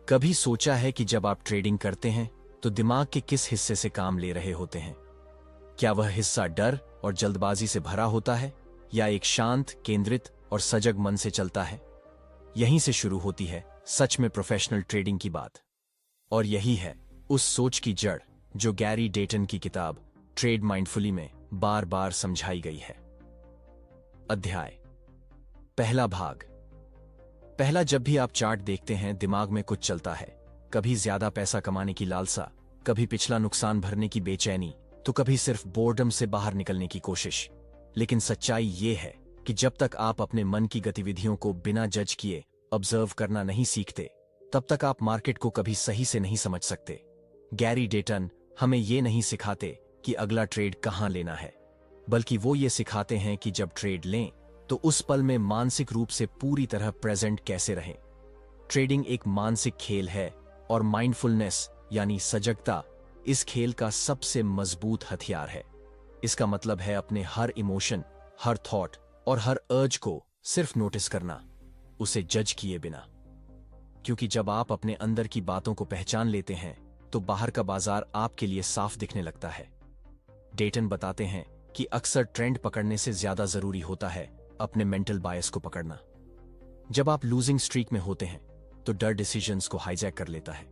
कभी सोचा है कि जब आप ट्रेडिंग करते हैं तो दिमाग के किस हिस्से से काम ले रहे होते हैं? क्या वह हिस्सा डर और जल्दबाजी से भरा होता है या एक शांत, केंद्रित और सजग मन से चलता है? यहीं से शुरू होती है सच में प्रोफेशनल ट्रेडिंग की बात। और यही है उस सोच की जड़ जो गैरी डेटन की किताब ट्रेड माइंडफुली में बार बार समझाई गई है। अध्याय पहला भाग। पहला, जब भी आप चार्ट देखते हैं दिमाग में कुछ चलता है। कभी ज्यादा पैसा कमाने की लालसा, कभी पिछला नुकसान भरने की बेचैनी, तो कभी सिर्फ बोर्डम से बाहर निकलने की कोशिश। लेकिन सच्चाई ये है कि जब तक आप अपने मन की गतिविधियों को बिना जज किए ऑब्जर्व करना नहीं सीखते, तब तक आप मार्केट को कभी सही से नहीं समझ सकते। गैरी डेटन हमें ये नहीं सिखाते कि अगला ट्रेड कहां लेना है, बल्कि वो ये सिखाते हैं कि जब ट्रेड लें तो उस पल में मानसिक रूप से पूरी तरह प्रेजेंट कैसे रहें। ट्रेडिंग एक मानसिक खेल है और माइंडफुलनेस यानी सजगता इस खेल का सबसे मजबूत हथियार है। इसका मतलब है अपने हर इमोशन, हर थॉट और हर अर्ज को सिर्फ नोटिस करना, उसे जज किए बिना। क्योंकि जब आप अपने अंदर की बातों को पहचान लेते हैं तो बाहर का बाजार आपके लिए साफ दिखने लगता है। डेटन बताते हैं कि अक्सर ट्रेंड पकड़ने से ज्यादा जरूरी होता है अपने मेंटल बायस को पकड़ना। जब आप लूजिंग स्ट्रीक में होते हैं तो डर डिसीजंस को हाईजैक कर लेता है,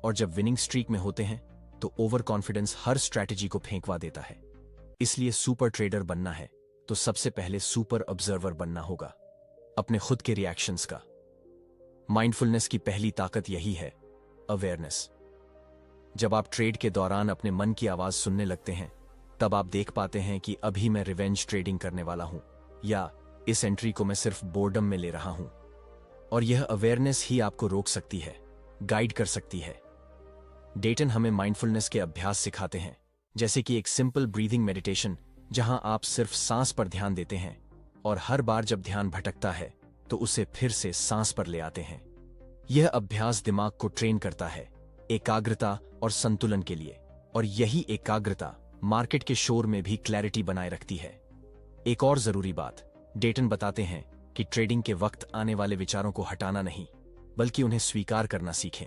और जब विनिंग स्ट्रीक में होते हैं तो ओवर कॉन्फिडेंस हर स्ट्रैटेजी को फेंकवा देता है। इसलिए सुपर ट्रेडर बनना है तो सबसे पहले सुपर ऑब्जर्वर बनना होगा, अपने खुद के रिएक्शंस का। माइंडफुलनेस की पहली ताकत यही है, अवेयरनेस। जब आप ट्रेड के दौरान अपने मन की आवाज सुनने लगते हैं, तब आप देख पाते हैं कि अभी मैं रिवेंज ट्रेडिंग करने वाला हूं या इस एंट्री को मैं सिर्फ बोर्डम में ले रहा हूं। और यह अवेयरनेस ही आपको रोक सकती है, गाइड कर सकती है। डेटन हमें माइंडफुलनेस के अभ्यास सिखाते हैं, जैसे कि एक सिंपल ब्रीदिंग मेडिटेशन जहां आप सिर्फ सांस पर ध्यान देते हैं और हर बार जब ध्यान भटकता है तो उसे फिर से सांस पर ले आते हैं। यह अभ्यास दिमाग को ट्रेन करता है एकाग्रता और संतुलन के लिए, और यही एकाग्रता मार्केट के शोर में भी क्लैरिटी बनाए रखती है। एक और जरूरी बात, डेटन बताते हैं कि ट्रेडिंग के वक्त आने वाले विचारों को हटाना नहीं, बल्कि उन्हें स्वीकार करना सीखें।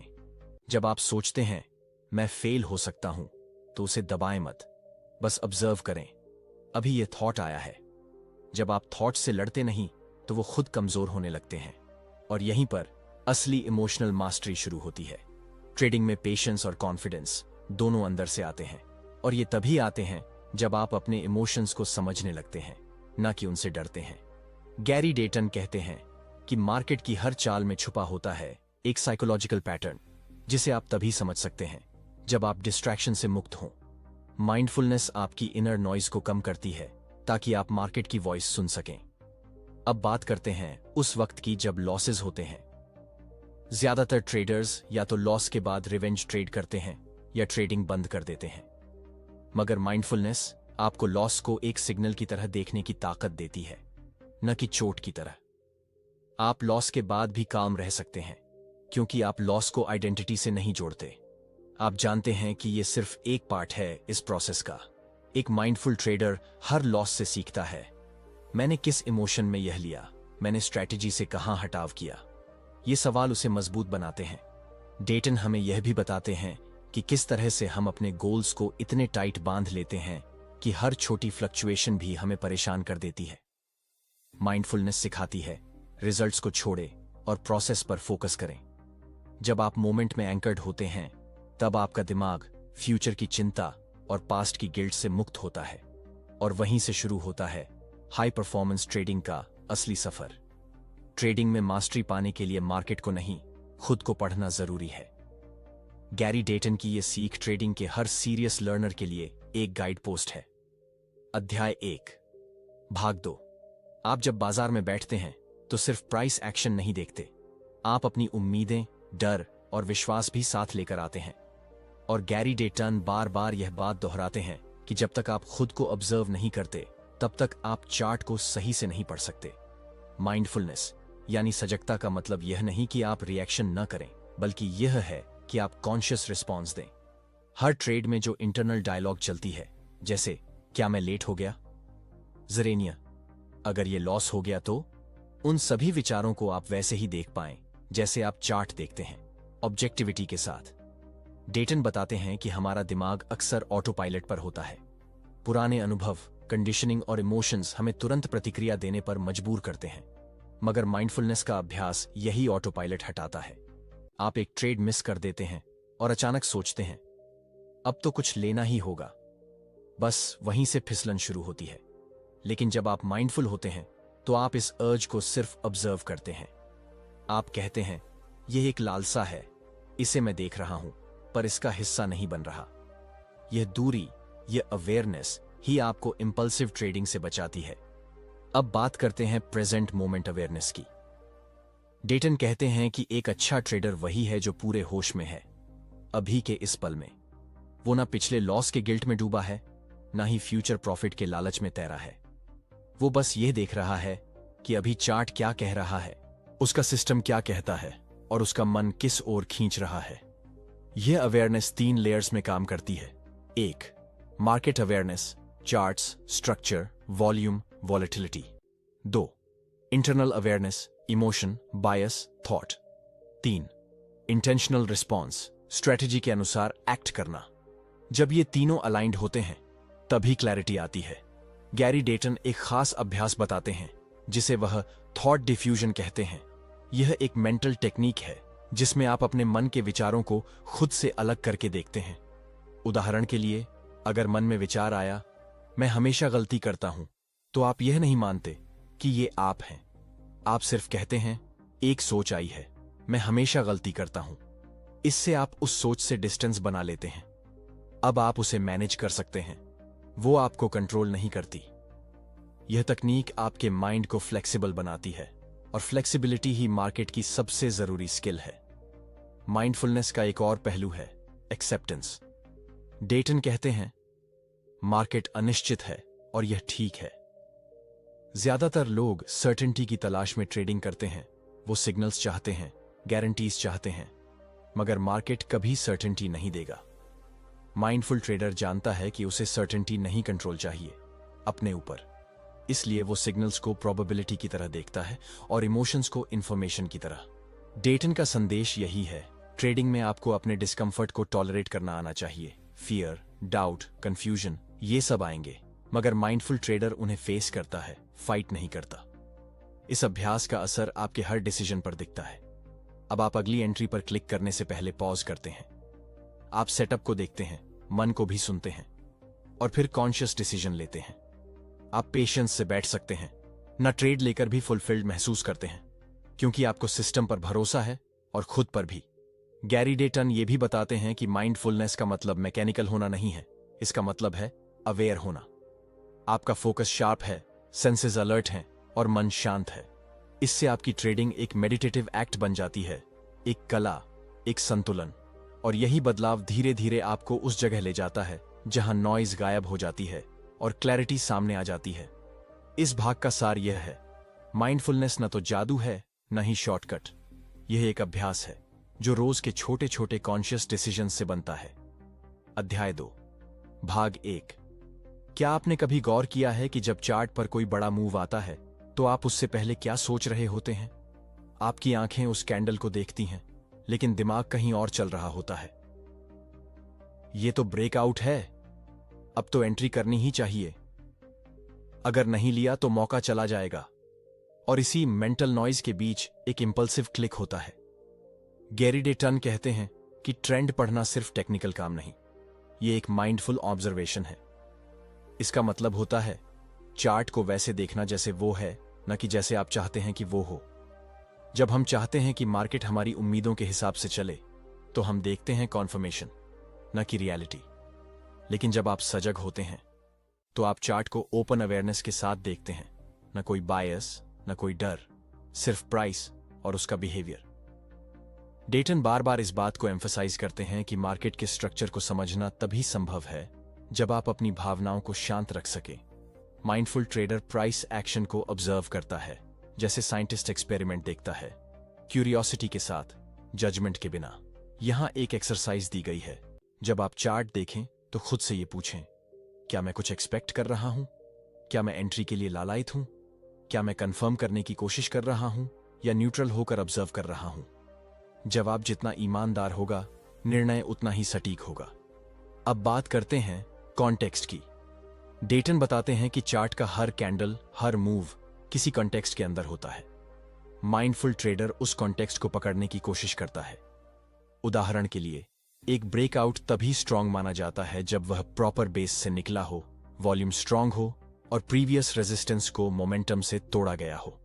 जब आप सोचते हैं मैं फेल हो सकता हूं, तो उसे दबाएं मत, बस ऑब्जर्व करें, अभी यह थॉट आया है। जब आप थॉट से लड़ते नहीं तो वो खुद कमजोर होने लगते हैं, और यहीं पर असली इमोशनल मास्टरी शुरू होती है। ट्रेडिंग में पेशेंस और कॉन्फिडेंस दोनों अंदर से आते हैं, और ये तभी आते हैं जब आप अपने इमोशंस को समझने लगते हैं, ना कि उनसे डरते हैं। गैरी डेटन कहते हैं कि मार्केट की हर चाल में छुपा होता है एक साइकोलॉजिकल पैटर्न, जिसे आप तभी समझ सकते हैं जब आप डिस्ट्रैक्शन से मुक्त हों। माइंडफुलनेस आपकी इनर नॉइज को कम करती है ताकि आप मार्केट की वॉइस सुन सकें। अब बात करते हैं उस वक्त की जब लॉसेस होते हैं। ज्यादातर ट्रेडर्स या तो लॉस के बाद रिवेंज ट्रेड करते हैं या ट्रेडिंग बंद कर देते हैं। मगर माइंडफुलनेस आपको लॉस को एक सिग्नल की तरह देखने की ताकत देती है, न कि चोट की तरह। आप लॉस के बाद भी काम रह सकते हैं, क्योंकि आप लॉस को आइडेंटिटी से नहीं जोड़ते। आप जानते हैं कि यह सिर्फ एक पार्ट है इस प्रोसेस का। एक माइंडफुल ट्रेडर हर लॉस से सीखता है, मैंने किस इमोशन में यह लिया, मैंने स्ट्रैटेजी से कहां हटाव किया। ये सवाल उसे मजबूत बनाते हैं। डेटन हमें यह भी बताते हैं कि किस तरह से हम अपने गोल्स को इतने टाइट बांध लेते हैं कि हर छोटी फ्लक्चुएशन भी हमें परेशान कर देती है। माइंडफुलनेस सिखाती है रिजल्ट्स को छोड़े और प्रोसेस पर फोकस करें। जब आप मोमेंट में एंकर्ड होते हैं, तब आपका दिमाग फ्यूचर की चिंता और पास्ट की गिल्ट से मुक्त होता है, और वहीं से शुरू होता है हाई परफॉर्मेंस ट्रेडिंग का असली सफर। ट्रेडिंग में मास्टरी पाने के लिए मार्केट को नहीं, खुद को पढ़ना जरूरी है। गैरी डेटन की यह सीख ट्रेडिंग के हर सीरियस लर्नर के लिए एक गाइड पोस्ट है। अध्याय 1, भाग 2। आप जब बाजार में बैठते हैं तो सिर्फ प्राइस एक्शन नहीं देखते, आप अपनी उम्मीदें, डर और विश्वास भी साथ लेकर आते हैं। और गैरी डेटन बार बार यह बात दोहराते हैं कि जब तक आप खुद को ऑब्जर्व नहीं करते, तब तक आप चार्ट को सही से नहीं पढ़ सकते। माइंडफुलनेस यानी सजगता का मतलब यह नहीं कि आप रिएक्शन न करें, बल्कि यह है कि आप कॉन्शियस रिस्पॉन्स दें। हर ट्रेड में जो इंटरनल डायलॉग चलती है, जैसे क्या मैं लेट हो गया, जरेनिया, अगर ये लॉस हो गया तो, उन सभी विचारों को आप वैसे ही देख पाएं जैसे आप चार्ट देखते हैं, ऑब्जेक्टिविटी के साथ। डेटन बताते हैं कि हमारा दिमाग अक्सर ऑटो पायलट पर होता है। पुराने अनुभव, कंडीशनिंग और इमोशंस हमें तुरंत प्रतिक्रिया देने पर मजबूर करते हैं, मगर माइंडफुलनेस का अभ्यास यही ऑटो पायलट हटाता है। आप एक ट्रेड मिस कर देते हैं और अचानक सोचते हैं अब तो कुछ लेना ही होगा, बस वहीं से फिसलन शुरू होती है। लेकिन जब आप माइंडफुल होते हैं तो आप इस अर्ज को सिर्फ ऑब्जर्व करते हैं। आप कहते हैं यह एक लालसा है, इसे मैं देख रहा हूं, पर इसका हिस्सा नहीं बन रहा। यह दूरी, यह अवेयरनेस ही आपको इंपल्सिव ट्रेडिंग से बचाती है। अब बात करते हैं प्रेजेंट मोमेंट अवेयरनेस की। डेटन कहते हैं कि एक अच्छा ट्रेडर वही है जो पूरे होश में है, अभी के इस पल में। वो ना पिछले लॉस के गिल्ट में डूबा है, ना ही फ्यूचर प्रॉफिट के लालच में तैरा है। वो बस यह देख रहा है कि अभी चार्ट क्या कह रहा है, उसका सिस्टम क्या कहता है और उसका मन किस ओर खींच रहा है। यह अवेयरनेस 3 लेयर्स में काम करती है। 1. Market awareness, charts, structure, volume, volatility. 2. Internal awareness, emotion, bias, thought. 3. Intentional response, strategy के अनुसार एक्ट करना। जब ये तीनों अलाइंड होते हैं तभी क्लैरिटी आती है। गैरी डेटन एक खास अभ्यास बताते हैं जिसे वह थॉट डिफ्यूजन कहते हैं। यह एक मेंटल टेक्निक है जिसमें आप अपने मन के विचारों को खुद से अलग करके देखते हैं। उदाहरण के लिए, अगर मन में विचार आया मैं हमेशा गलती करता हूं, तो आप यह नहीं मानते कि ये आप हैं। आप सिर्फ कहते हैं एक सोच आई है, मैं हमेशा गलती करता हूं। इससे आप उस सोच से डिस्टेंस बना लेते हैं। अब आप उसे मैनेज कर सकते हैं, वो आपको कंट्रोल नहीं करती। यह तकनीक आपके माइंड को फ्लेक्सिबल बनाती है और फ्लेक्सिबिलिटी ही मार्केट की सबसे जरूरी स्किल है। माइंडफुलनेस का एक और पहलू है एक्सेप्टेंस। डेटन कहते हैं मार्केट अनिश्चित है और यह ठीक है। ज्यादातर लोग सर्टेनिटी की तलाश में ट्रेडिंग करते हैं। वो सिग्नल्स चाहते हैं, गारंटीज चाहते हैं, मगर मार्केट कभी सर्टेनिटी नहीं देगा। माइंडफुल ट्रेडर जानता है कि उसे सर्टेनिटी नहीं कंट्रोल चाहिए अपने ऊपर, इसलिए वो सिग्नल्स को प्रोबेबिलिटी की तरह देखता है और इमोशंस को इंफॉर्मेशन की तरह। डेटन का संदेश यही है, ट्रेडिंग में आपको अपने डिस्कंफर्ट को टॉलरेट करना आना चाहिए। फियर, डाउट, कंफ्यूजन, ये सब आएंगे, मगर माइंडफुल ट्रेडर उन्हें फेस करता है, फाइट नहीं करता। इस अभ्यास का असर आपके हर डिसीजन पर दिखता है। अब आप अगली एंट्री पर क्लिक करने से पहले पॉज करते हैं। आप सेटअप को देखते हैं, मन को भी सुनते हैं और फिर कॉन्शियस डिसीजन लेते हैं। आप पेशेंस से बैठ सकते हैं, ना ट्रेड लेकर भी फुलफिल्ड महसूस करते हैं, क्योंकि आपको सिस्टम पर भरोसा है और खुद पर भी। गैरी डेटन ये भी बताते हैं कि माइंडफुलनेस का मतलब मैकेनिकल होना नहीं है, इसका मतलब है अवेयर होना। आपका फोकस शार्प है, सेंसेस अलर्ट हैं और मन शांत है। इससे आपकी ट्रेडिंग एक मेडिटेटिव एक्ट बन जाती है, एक कला, एक संतुलन। और यही बदलाव धीरे धीरे आपको उस जगह ले जाता है जहां नॉइज गायब हो जाती है और क्लैरिटी सामने आ जाती है। इस भाग का सार यह है, माइंडफुलनेस न तो जादू है, न ही शॉर्टकट। यह एक अभ्यास है जो रोज के छोटे छोटे कॉन्शियस डिसीजन से बनता है। अध्याय 2, भाग 1। क्या आपने कभी गौर किया है कि जब चार्ट पर कोई बड़ा मूव आता है तो आप उससे पहले क्या सोच रहे होते हैं? आपकी आंखें उस कैंडल को देखती हैं, लेकिन दिमाग कहीं और चल रहा होता है। यह तो ब्रेकआउट है, अब तो एंट्री करनी ही चाहिए, अगर नहीं लिया तो मौका चला जाएगा। और इसी मेंटल नॉइज के बीच एक इंपल्सिव क्लिक होता है। गैरी डेटन कहते हैं कि ट्रेंड पढ़ना सिर्फ टेक्निकल काम नहीं, यह एक माइंडफुल ऑब्जर्वेशन है। इसका मतलब होता है चार्ट को वैसे देखना जैसे वो है, न कि जैसे आप चाहते हैं कि वो हो। जब हम चाहते हैं कि मार्केट हमारी उम्मीदों के हिसाब से चले तो हम देखते हैं कॉन्फर्मेशन, न कि रियलिटी। लेकिन जब आप सजग होते हैं तो आप चार्ट को ओपन अवेयरनेस के साथ देखते हैं, न कोई बायस, न कोई डर, सिर्फ प्राइस और उसका बिहेवियर। डेटन बार बार इस बात को एम्फसाइज करते हैं कि मार्केट के स्ट्रक्चर को समझना तभी संभव है जब आप अपनी भावनाओं को शांत रख सके। माइंडफुल ट्रेडर प्राइस एक्शन को ऑब्जर्व करता है जैसे साइंटिस्ट एक्सपेरिमेंट देखता है, क्यूरियोसिटी के साथ, जजमेंट के बिना। यहां एक एक्सरसाइज दी गई है, जब आप चार्ट देखें तो खुद से ये पूछें, क्या मैं कुछ एक्सपेक्ट कर रहा हूं? क्या मैं एंट्री के लिए लालायित हूं? क्या मैं कंफर्म करने की कोशिश कर रहा हूं या न्यूट्रल होकर ऑब्जर्व कर रहा हूं? जवाब जितना ईमानदार होगा, निर्णय उतना ही सटीक होगा। अब बात करते हैं कॉन्टेक्स्ट की। डेटन बताते हैं कि चार्ट का हर कैंडल, हर मूव किसी कॉन्टेक्स्ट के अंदर होता है। माइंडफुल ट्रेडर उस कॉन्टेक्स्ट को पकड़ने की कोशिश करता है। उदाहरण के लिए, एक ब्रेकआउट तभी स्ट्रांग माना जाता है जब वह प्रॉपर बेस से निकला हो, वॉल्यूम स्ट्रांग हो और प्रीवियस रेजिस्टेंस को मोमेंटम से तोड़ा गया हो।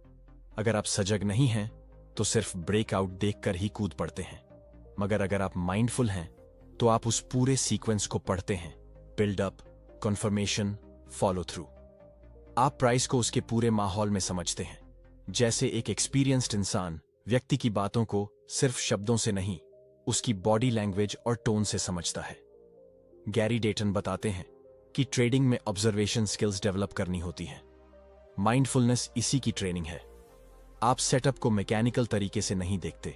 अगर आप सजग नहीं हैं तो सिर्फ ब्रेकआउट देखकर ही कूद पड़ते हैं, मगर अगर आप माइंडफुल हैं तो आप उस पूरे सीक्वेंस को पढ़ते हैं। Buildup, confirmation, follow through. आप प्राइस को उसके पूरे माहौल में समझते हैं, जैसे एक एक्सपीरियंस्ड इंसान व्यक्ति की बातों को सिर्फ शब्दों से नहीं, उसकी बॉडी लैंग्वेज और टोन से समझता है। गैरी डेटन बताते हैं कि ट्रेडिंग में ऑब्जर्वेशन स्किल्स डेवलप करनी होती हैं। माइंडफुलनेस इसी की ट्रेनिंग है। आप सेटअप को मैकेनिकल तरीके से नहीं देखते,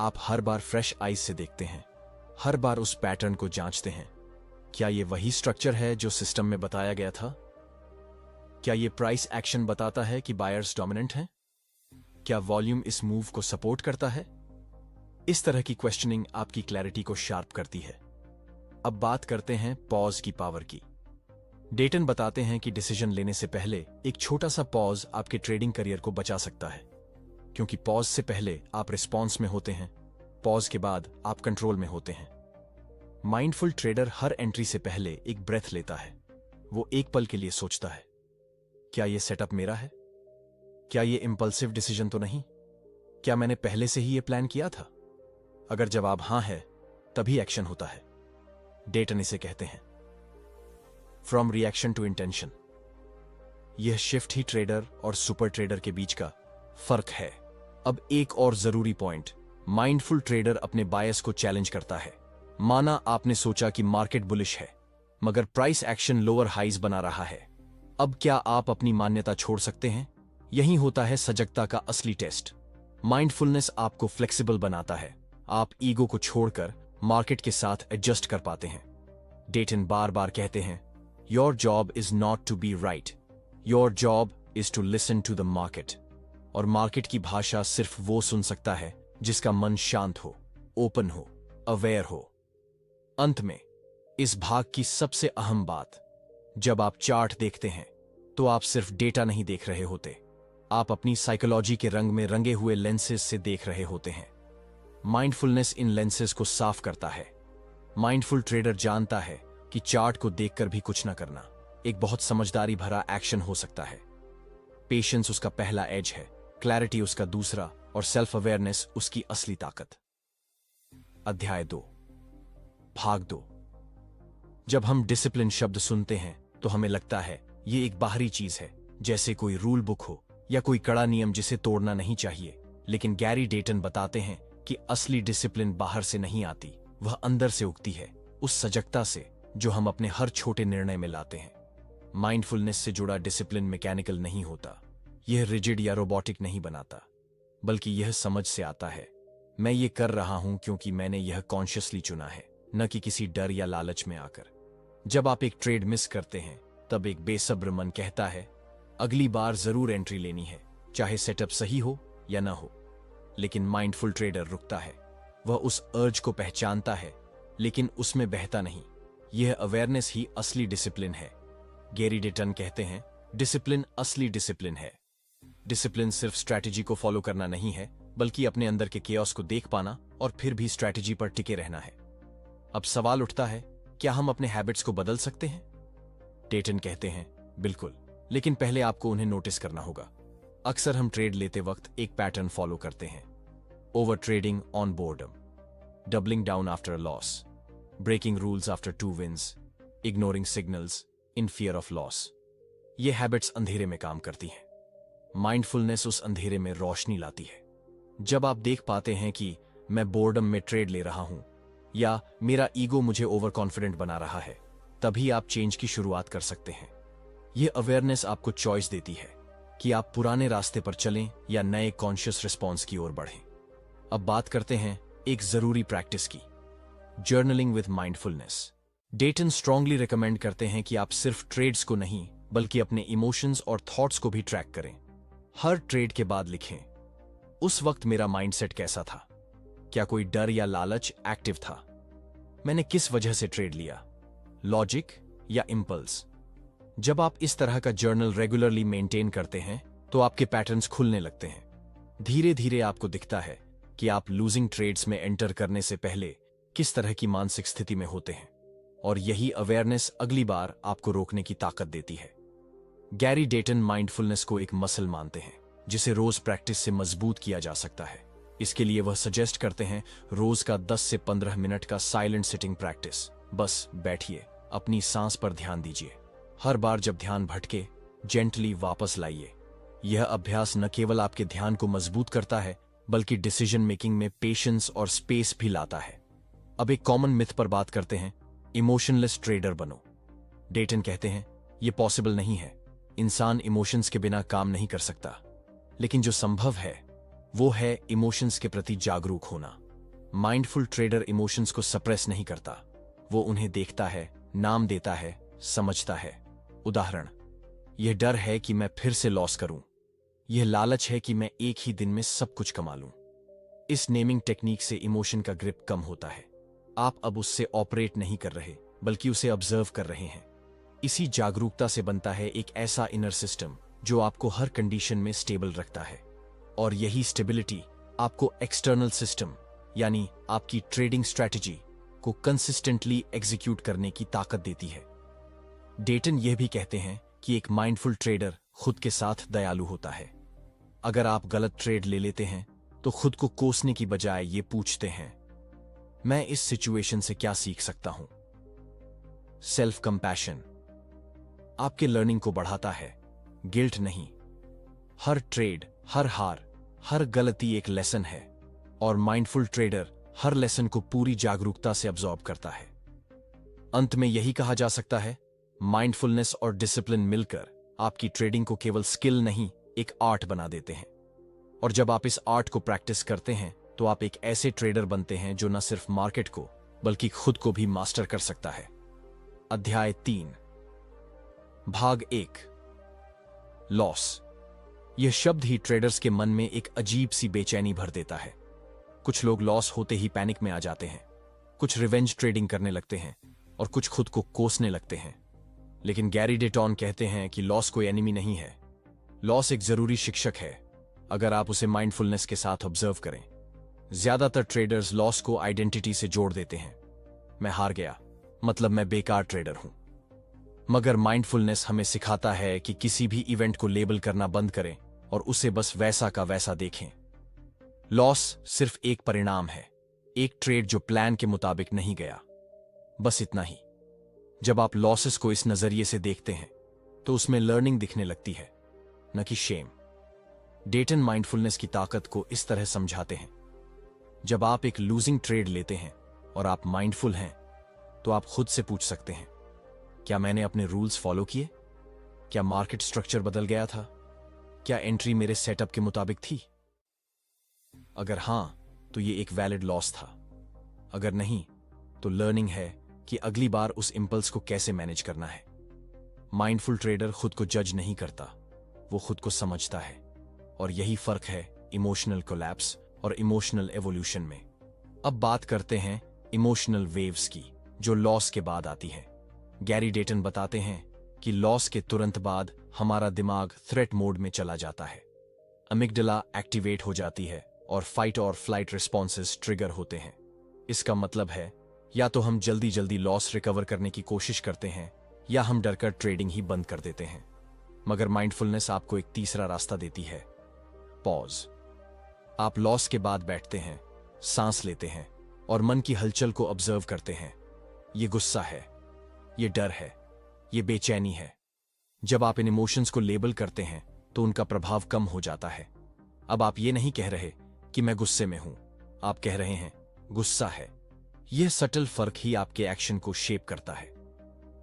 आप हर बार फ्रेश आईज से देखते हैं, हर बार उस पैटर्न को जांचते हैं। क्या यह वही स्ट्रक्चर है जो सिस्टम में बताया गया था? क्या यह प्राइस एक्शन बताता है कि बायर्स डोमिनेंट हैं? क्या वॉल्यूम इस मूव को सपोर्ट करता है? इस तरह की क्वेश्चनिंग आपकी क्लैरिटी को शार्प करती है। अब बात करते हैं पॉज की पावर की। डेटन बताते हैं कि डिसीजन लेने से पहले एक छोटा सा पॉज आपके ट्रेडिंग करियर को बचा सकता है, क्योंकि पॉज से पहले आप रिस्पॉन्स में होते हैं, पॉज के बाद आप कंट्रोल में होते हैं। माइंडफुल ट्रेडर हर एंट्री से पहले एक ब्रेथ लेता है। वो एक पल के लिए सोचता है, क्या यह सेटअप मेरा है? क्या यह इंपल्सिव डिसीजन तो नहीं? क्या मैंने पहले से ही यह प्लान किया था? अगर जवाब हां है, तभी एक्शन होता है। डेटन इसे कहते हैं फ्रॉम रिएक्शन टू इंटेंशन। यह शिफ्ट ही ट्रेडर और सुपर ट्रेडर के बीच का फर्क है। अब एक और जरूरी पॉइंट, माइंडफुल ट्रेडर अपने बायस को चैलेंज करता है। माना आपने सोचा कि मार्केट बुलिश है, मगर प्राइस एक्शन लोअर हाइज बना रहा है। अब क्या आप अपनी मान्यता छोड़ सकते हैं? यही होता है सजगता का असली टेस्ट। माइंडफुलनेस आपको फ्लेक्सिबल बनाता है। आप ईगो को छोड़कर मार्केट के साथ एडजस्ट कर पाते हैं। डेटन बार बार कहते हैं, your job is not to be right, your job is to listen to the market. और मार्केट की भाषा सिर्फ वो सुन सकता है जिसका मन शांत हो, ओपन हो, अवेयर हो। अंत में इस भाग की सबसे अहम बात, जब आप चार्ट देखते हैं तो आप सिर्फ डेटा नहीं देख रहे होते, आप अपनी साइकोलॉजी के रंग में रंगे हुए लेंसेज से देख रहे होते हैं। माइंडफुलनेस इन लेंसेज को साफ करता है। माइंडफुल ट्रेडर जानता है कि चार्ट को देखकर भी कुछ न करना एक बहुत समझदारी भरा एक्शन हो सकता है। पेशेंस उसका पहला एज है, क्लैरिटी उसका दूसरा और सेल्फ अवेयरनेस उसकी असली ताकत। अध्याय 2, भाग 2। जब हम डिसिप्लिन शब्द सुनते हैं तो हमें लगता है ये एक बाहरी चीज है, जैसे कोई रूल बुक हो या कोई कड़ा नियम जिसे तोड़ना नहीं चाहिए। लेकिन गैरी डेटन बताते हैं कि असली डिसिप्लिन बाहर से नहीं आती, वह अंदर से उगती है, उस सजगता से जो हम अपने हर छोटे निर्णय में लाते हैं। माइंडफुलनेस से जुड़ा डिसिप्लिन मैकेनिकल नहीं होता, यह रिजिड या रोबोटिक नहीं बनाता, बल्कि यह समझ से आता है। मैं ये कर रहा हूं क्योंकि मैंने यह कॉन्शियसली चुना है, न कि किसी डर या लालच में आकर। जब आप एक ट्रेड मिस करते हैं तब एक बेसब्र मन कहता है, अगली बार जरूर एंट्री लेनी है, चाहे सेटअप सही हो या ना हो। लेकिन माइंडफुल ट्रेडर रुकता है, वह उस अर्ज को पहचानता है लेकिन उसमें बहता नहीं। यह अवेयरनेस ही असली डिसिप्लिन है। गैरी डेटन कहते हैं, डिसिप्लिन असली डिसिप्लिन है। डिसिप्लिन सिर्फ स्ट्रैटेजी को फॉलो करना नहीं है, बल्कि अपने अंदर के केओस को देख पाना और फिर भी स्ट्रैटेजी पर टिके रहना है। अब सवाल उठता है, क्या हम अपने हैबिट्स को बदल सकते हैं? डेटन कहते हैं, बिल्कुल, लेकिन पहले आपको उन्हें नोटिस करना होगा। अक्सर हम ट्रेड लेते वक्त एक पैटर्न फॉलो करते हैं। Over trading on boredom, doubling down after a loss, breaking rules after 2 wins, ignoring signals in fear of loss. ये हैबिट्स अंधेरे में काम करती हैं। माइंडफुलनेस उस अंधेरे में रोशनी लाती है। जब आप देख पाते हैं कि मैं बोर्डम में ट्रेड ले रहा हूं या मेरा ईगो मुझे ओवर कॉन्फिडेंट बना रहा है, तभी आप चेंज की शुरुआत कर सकते हैं। यह अवेयरनेस आपको चॉइस देती है कि आप पुराने रास्ते पर चलें या नए कॉन्शियस रिस्पॉन्स की ओर बढ़ें। अब बात करते हैं एक जरूरी प्रैक्टिस की, journaling with mindfulness. डेटन strongly recommend करते हैं कि आप सिर्फ ट्रेड्स को नहीं, बल्कि अपने इमोशंस और थॉट्स को भी ट्रैक करें। हर ट्रेड के बाद लिखें, उस वक्त मेरा माइंडसेट कैसा था? क्या कोई डर या लालच एक्टिव था? मैंने किस वजह से ट्रेड लिया? लॉजिक या इंपल्स? जब आप इस तरह का जर्नल रेगुलरली मेंटेन करते हैं तो आपके पैटर्न्स खुलने लगते हैं। धीरे धीरे आपको दिखता है कि आप लूजिंग ट्रेड्स में एंटर करने से पहले किस तरह की मानसिक स्थिति में होते हैं, और यही अवेयरनेस अगली बार आपको रोकने की ताकत देती है। गैरी डेटन माइंडफुलनेस को एक मसल मानते हैं जिसे रोज प्रैक्टिस से मजबूत किया जा सकता है। इसके लिए वह सजेस्ट करते हैं रोज का 10 से 15 मिनट का साइलेंट सिटिंग प्रैक्टिस। बस बैठिए, अपनी सांस पर ध्यान दीजिए। हर बार जब ध्यान भटके, जेंटली वापस लाइए। यह अभ्यास न केवल आपके ध्यान को मजबूत करता है बल्कि डिसीजन मेकिंग में पेशेंस और स्पेस भी लाता है। अब एक कॉमन मिथ पर बात करते हैं, इमोशनलेस ट्रेडर बनो। डेटन कहते हैं यह पॉसिबल नहीं है। इंसान इमोशंस के बिना काम नहीं कर सकता, लेकिन जो संभव है वो है इमोशंस के प्रति जागरूक होना। माइंडफुल ट्रेडर इमोशंस को सप्रेस नहीं करता, वो उन्हें देखता है, नाम देता है, समझता है। उदाहरण, यह डर है कि मैं फिर से लॉस करूं, यह लालच है कि मैं एक ही दिन में सब कुछ कमा लूं। इस नेमिंग टेक्निक से इमोशन का ग्रिप कम होता है। आप अब उससे ऑपरेट नहीं कर रहे बल्कि उसे ऑब्जर्व कर रहे हैं। इसी जागरूकता से बनता है एक ऐसा इनर सिस्टम जो आपको हर कंडीशन में स्टेबल रखता है, और यही स्टेबिलिटी आपको एक्सटर्नल सिस्टम यानी आपकी ट्रेडिंग स्ट्रैटेजी को कंसिस्टेंटली एग्जीक्यूट करने की ताकत देती है। डेटन यह भी कहते हैं कि एक माइंडफुल ट्रेडर खुद के साथ दयालु होता है। अगर आप गलत ट्रेड ले लेते हैं तो खुद को कोसने की बजाय ये पूछते हैं, मैं इस सिचुएशन से क्या सीख सकता हूं? सेल्फ कंपैशन आपके लर्निंग को बढ़ाता है, गिल्ट नहीं। हर ट्रेड, हर हार, हर गलती एक लेसन है, और माइंडफुल ट्रेडर हर लेसन को पूरी जागरूकता से अब्सॉर्ब करता है। अंत में यही कहा जा सकता है, माइंडफुलनेस और डिसिप्लिन मिलकर आपकी ट्रेडिंग को केवल स्किल नहीं, एक आर्ट बना देते हैं। और जब आप इस आर्ट को प्रैक्टिस करते हैं तो आप एक ऐसे ट्रेडर बनते हैं जो न सिर्फ मार्केट को बल्कि खुद को भी मास्टर कर सकता है। अध्याय 3, भाग 1, लॉस। यह शब्द ही ट्रेडर्स के मन में एक अजीब सी बेचैनी भर देता है। कुछ लोग लॉस होते ही पैनिक में आ जाते हैं, कुछ रिवेंज ट्रेडिंग करने लगते हैं और कुछ खुद को कोसने लगते हैं। लेकिन गैरी डेटन कहते हैं कि लॉस कोई एनिमी नहीं है। लॉस एक जरूरी शिक्षक है अगर आप उसे माइंडफुलनेस के साथ ऑब्जर्व करें। ज्यादातर ट्रेडर्स लॉस को आइडेंटिटी से जोड़ देते हैं। मैं हार गया, मतलब मैं बेकार ट्रेडर हूं। मगर माइंडफुलनेस हमें सिखाता है कि किसी भी इवेंट को लेबल करना बंद करें और उसे बस वैसा का वैसा देखें। लॉस सिर्फ एक परिणाम है, एक ट्रेड जो प्लान के मुताबिक नहीं गया, बस इतना ही। जब आप लॉसेस को इस नजरिए से देखते हैं तो उसमें लर्निंग दिखने लगती है, न कि शेम। डेटन माइंडफुलनेस की ताकत को इस तरह समझाते हैं, जब आप एक लूजिंग ट्रेड लेते हैं और आप माइंडफुल हैं तो आप खुद से पूछ सकते हैं, क्या मैंने अपने रूल्स फॉलो किए? क्या मार्केट स्ट्रक्चर बदल गया था? क्या एंट्री मेरे सेटअप के मुताबिक थी? अगर हां, तो ये एक वैलिड लॉस था। अगर नहीं, तो लर्निंग है कि अगली बार उस इंपल्स को कैसे मैनेज करना है। माइंडफुल ट्रेडर खुद को जज नहीं करता, वो खुद को समझता है, और यही फर्क है इमोशनल कोलैप्स और इमोशनल एवोल्यूशन में। अब बात करते हैं इमोशनल वेव्स की, जो लॉस के बाद आती है। गैरी डेटन बताते हैं कि लॉस के तुरंत बाद हमारा दिमाग थ्रेट मोड में चला जाता है। अमिगडाला एक्टिवेट हो जाती है और फाइट और फ्लाइट रिस्पॉन्सेस ट्रिगर होते हैं। इसका मतलब है या तो हम जल्दी जल्दी लॉस रिकवर करने की कोशिश करते हैं या हम डरकर ट्रेडिंग ही बंद कर देते हैं। मगर माइंडफुलनेस आपको एक तीसरा रास्ता देती है, पॉज। आप लॉस के बाद बैठते हैं, सांस लेते हैं और मन की हलचल को ऑब्जर्व करते हैं। ये गुस्सा है, ये डर है, ये बेचैनी है। जब आप इन इमोशंस को लेबल करते हैं तो उनका प्रभाव कम हो जाता है। अब आप ये नहीं कह रहे कि मैं गुस्से में हूं, आप कह रहे हैं गुस्सा है। यह सटल फर्क ही आपके एक्शन को शेप करता है।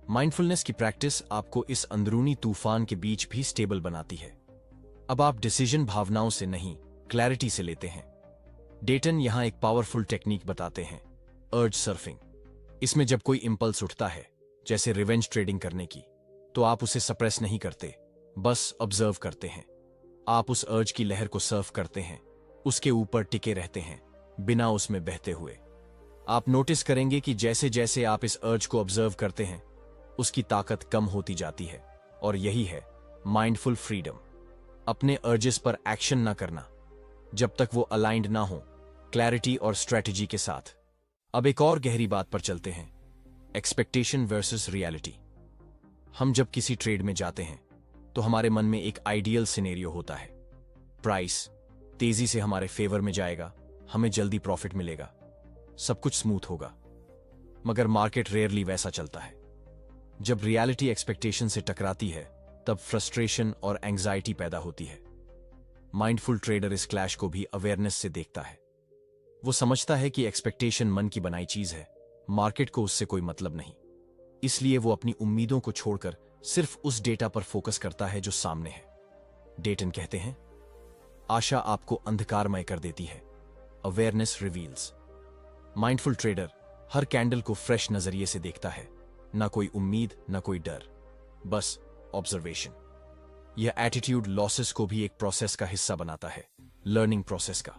माइंडफुलनेस की प्रैक्टिस आपको इस अंदरूनी तूफान के बीच भी स्टेबल बनाती है। अब आप डिसीजन भावनाओं से नहीं, क्लैरिटी से लेते हैं। डेटन यहां एक पावरफुल टेक्निक बताते हैं, अर्ज सर्फिंग। इसमें जब कोई इंपल्स उठता है, जैसे रिवेंज ट्रेडिंग करने की, तो आप उसे सप्रेस नहीं करते, बस ऑब्जर्व करते हैं। आप उस अर्ज की लहर को सर्फ करते हैं, उसके ऊपर टिके रहते हैं बिना उसमें बहते हुए। आप नोटिस करेंगे कि जैसे जैसे आप इस अर्ज को ऑब्जर्व करते हैं, उसकी ताकत कम होती जाती है। और यही है माइंडफुल फ्रीडम। अपने अर्जेस पर एक्शन ना करना जब तक वो अलाइंड ना हो क्लैरिटी और स्ट्रेटजी के साथ। अब एक और गहरी बात पर चलते हैं, एक्सपेक्टेशन वर्सेस रियलिटी। हम जब किसी ट्रेड में जाते हैं तो हमारे मन में एक आइडियल सिनेरियो होता है। प्राइस तेजी से हमारे फेवर में जाएगा, हमें जल्दी प्रॉफिट मिलेगा, सब कुछ स्मूथ होगा। मगर मार्केट रेयरली वैसा चलता है। जब रियलिटी एक्सपेक्टेशन से टकराती है तब फ्रस्ट्रेशन और एंग्जाइटी पैदा होती है। माइंडफुल ट्रेडर इस क्लैश को भी अवेयरनेस से देखता है। वो समझता है कि एक्सपेक्टेशन मन की बनाई चीज है, मार्केट को उससे कोई मतलब नहीं। इसलिए वो अपनी उम्मीदों को छोड़कर सिर्फ उस डेटा पर फोकस करता है जो सामने है। डेटन कहते हैं, आशा आपको अंधकारमय कर देती है, अवेयरनेस रिवील्स। माइंडफुल ट्रेडर हर कैंडल को फ्रेश नजरिए से देखता है, ना कोई उम्मीद, ना कोई डर, बस ऑब्जर्वेशन। यह एटीट्यूड लॉसेस को भी एक प्रोसेस का हिस्सा बनाता है, लर्निंग प्रोसेस का।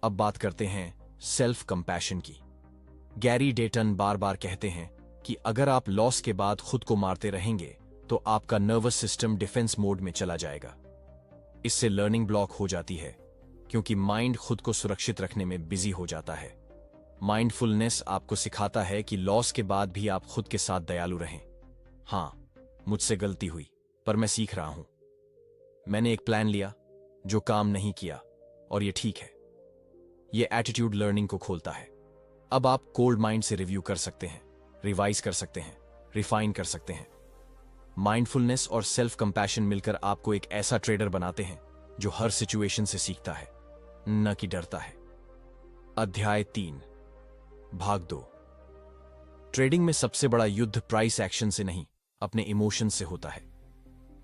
अब बात करते हैं सेल्फ कंपैशन की। गैरी डेटन बार बार कहते हैं कि अगर आप लॉस के बाद खुद को मारते रहेंगे तो आपका नर्वस सिस्टम डिफेंस मोड में चला जाएगा। इससे लर्निंग ब्लॉक हो जाती है, क्योंकि माइंड खुद को सुरक्षित रखने में बिजी हो जाता है। माइंडफुलनेस आपको सिखाता है कि लॉस के बाद भी आप खुद के साथ दयालु रहें। हाँ, मुझसे गलती हुई, पर मैं सीख रहा हूं। मैंने एक प्लान लिया जो काम नहीं किया, और ये ठीक है। ये एटीट्यूड लर्निंग को खोलता है। अब आप कोल्ड माइंड से रिव्यू कर सकते हैं, रिवाइज कर सकते हैं, रिफाइन कर सकते हैं। माइंडफुलनेस और सेल्फ कंपैशन मिलकर आपको एक ऐसा ट्रेडर बनाते हैं जो हर सिचुएशन से सीखता है, न कि डरता है। अध्याय 3, भाग 2। ट्रेडिंग में सबसे बड़ा युद्ध प्राइस एक्शन से नहीं, अपने इमोशन से होता है।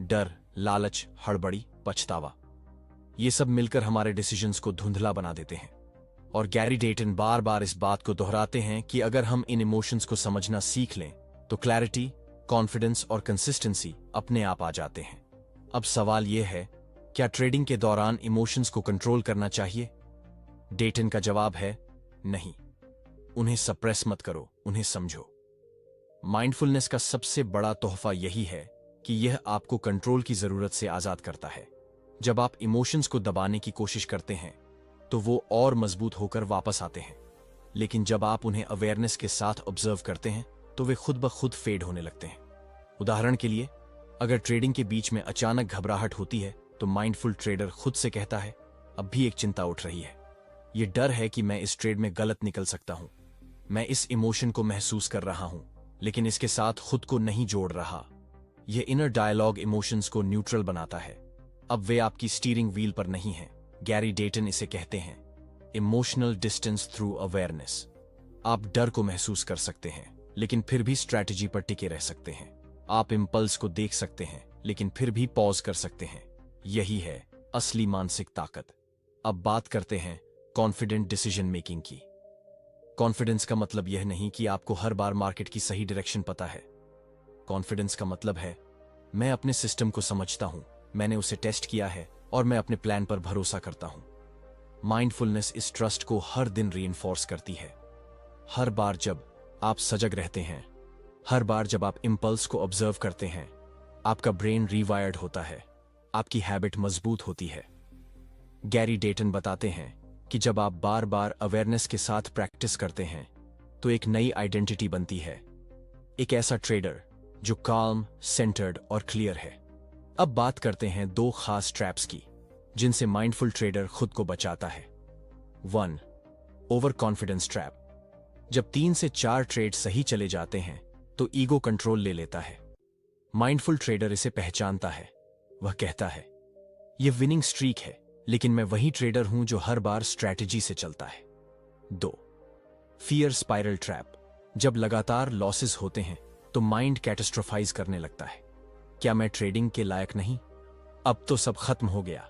डर, लालच, हड़बड़ी, पछतावा, ये सब मिलकर हमारे डिसीजंस को धुंधला बना देते हैं। और गैरी डेटन बार बार इस बात को दोहराते हैं कि अगर हम इन इमोशंस को समझना सीख लें तो क्लैरिटी, कॉन्फिडेंस और कंसिस्टेंसी अपने आप आ जाते हैं। अब सवाल यह है, क्या ट्रेडिंग के दौरान इमोशंस को कंट्रोल करना चाहिए? डेटन का जवाब है नहीं। उन्हें सप्रेस मत करो, उन्हें समझो। माइंडफुलनेस का सबसे बड़ा तोहफा यही है कि यह आपको कंट्रोल की जरूरत से आजाद करता है। जब आप इमोशंस को दबाने की कोशिश करते हैं तो वो और मजबूत होकर वापस आते हैं, लेकिन जब आप उन्हें अवेयरनेस के साथ ऑब्जर्व करते हैं तो वे खुद ब खुद फेड होने लगते हैं। उदाहरण के लिए, अगर ट्रेडिंग के बीच में अचानक घबराहट होती है तो माइंडफुल ट्रेडर खुद से कहता है, अब भी एक चिंता उठ रही है। ये डर है कि मैं इस ट्रेड में गलत निकल सकता हूं। मैं इस इमोशन को महसूस कर रहा हूं, लेकिन इसके साथ खुद को नहीं जोड़ रहा। यह इनर डायलॉग इमोशंस को न्यूट्रल बनाता है। अब वे आपकी स्टीयरिंग व्हील पर नहीं हैं। गैरी डेटन इसे कहते हैं इमोशनल डिस्टेंस थ्रू अवेयरनेस। आप डर को महसूस कर सकते हैं, लेकिन फिर भी स्ट्रैटेजी पर टिके रह सकते हैं। आप इंपल्स को देख सकते हैं, लेकिन फिर भी पॉज कर सकते हैं। यही है असली मानसिक ताकत। अब बात करते हैं कॉन्फिडेंट डिसीजन मेकिंग की। कॉन्फिडेंस का मतलब यह नहीं कि आपको हर बार मार्केट की सही डायरेक्शन पता है। कॉन्फिडेंस का मतलब है, मैं अपने सिस्टम को समझता हूं, मैंने उसे टेस्ट किया है और मैं अपने प्लान पर भरोसा करता हूं। माइंडफुलनेस इस ट्रस्ट को हर दिन रीइंफोर्स करती है। हर बार जब आप सजग रहते हैं, हर बार जब आप इंपल्स को ऑब्जर्व करते हैं, आपका ब्रेन रीवायर्ड होता है, आपकी हैबिट मजबूत होती है। गैरी डेटन बताते हैं कि जब आप बार बार अवेयरनेस के साथ प्रैक्टिस करते हैं तो एक नई आइडेंटिटी बनती है, एक ऐसा ट्रेडर जो काल्म, सेंटर्ड और क्लियर है। अब बात करते हैं 2 खास ट्रैप्स की जिनसे माइंडफुल ट्रेडर खुद को बचाता है। 1, ओवर कॉन्फिडेंस ट्रैप। जब 3 से 4 ट्रेड सही चले जाते हैं तो ईगो कंट्रोल ले लेता है। माइंडफुल ट्रेडर इसे पहचानता है। वह कहता है, यह विनिंग स्ट्रीक है, लेकिन मैं वही ट्रेडर हूं जो हर बार स्ट्रैटेजी से चलता है। 2, फियर स्पाइरल ट्रैप। जब लगातार लॉसेस होते हैं तो माइंड कैटास्ट्रोफाइज करने लगता है। क्या मैं ट्रेडिंग के लायक नहीं? अब तो सब खत्म हो गया।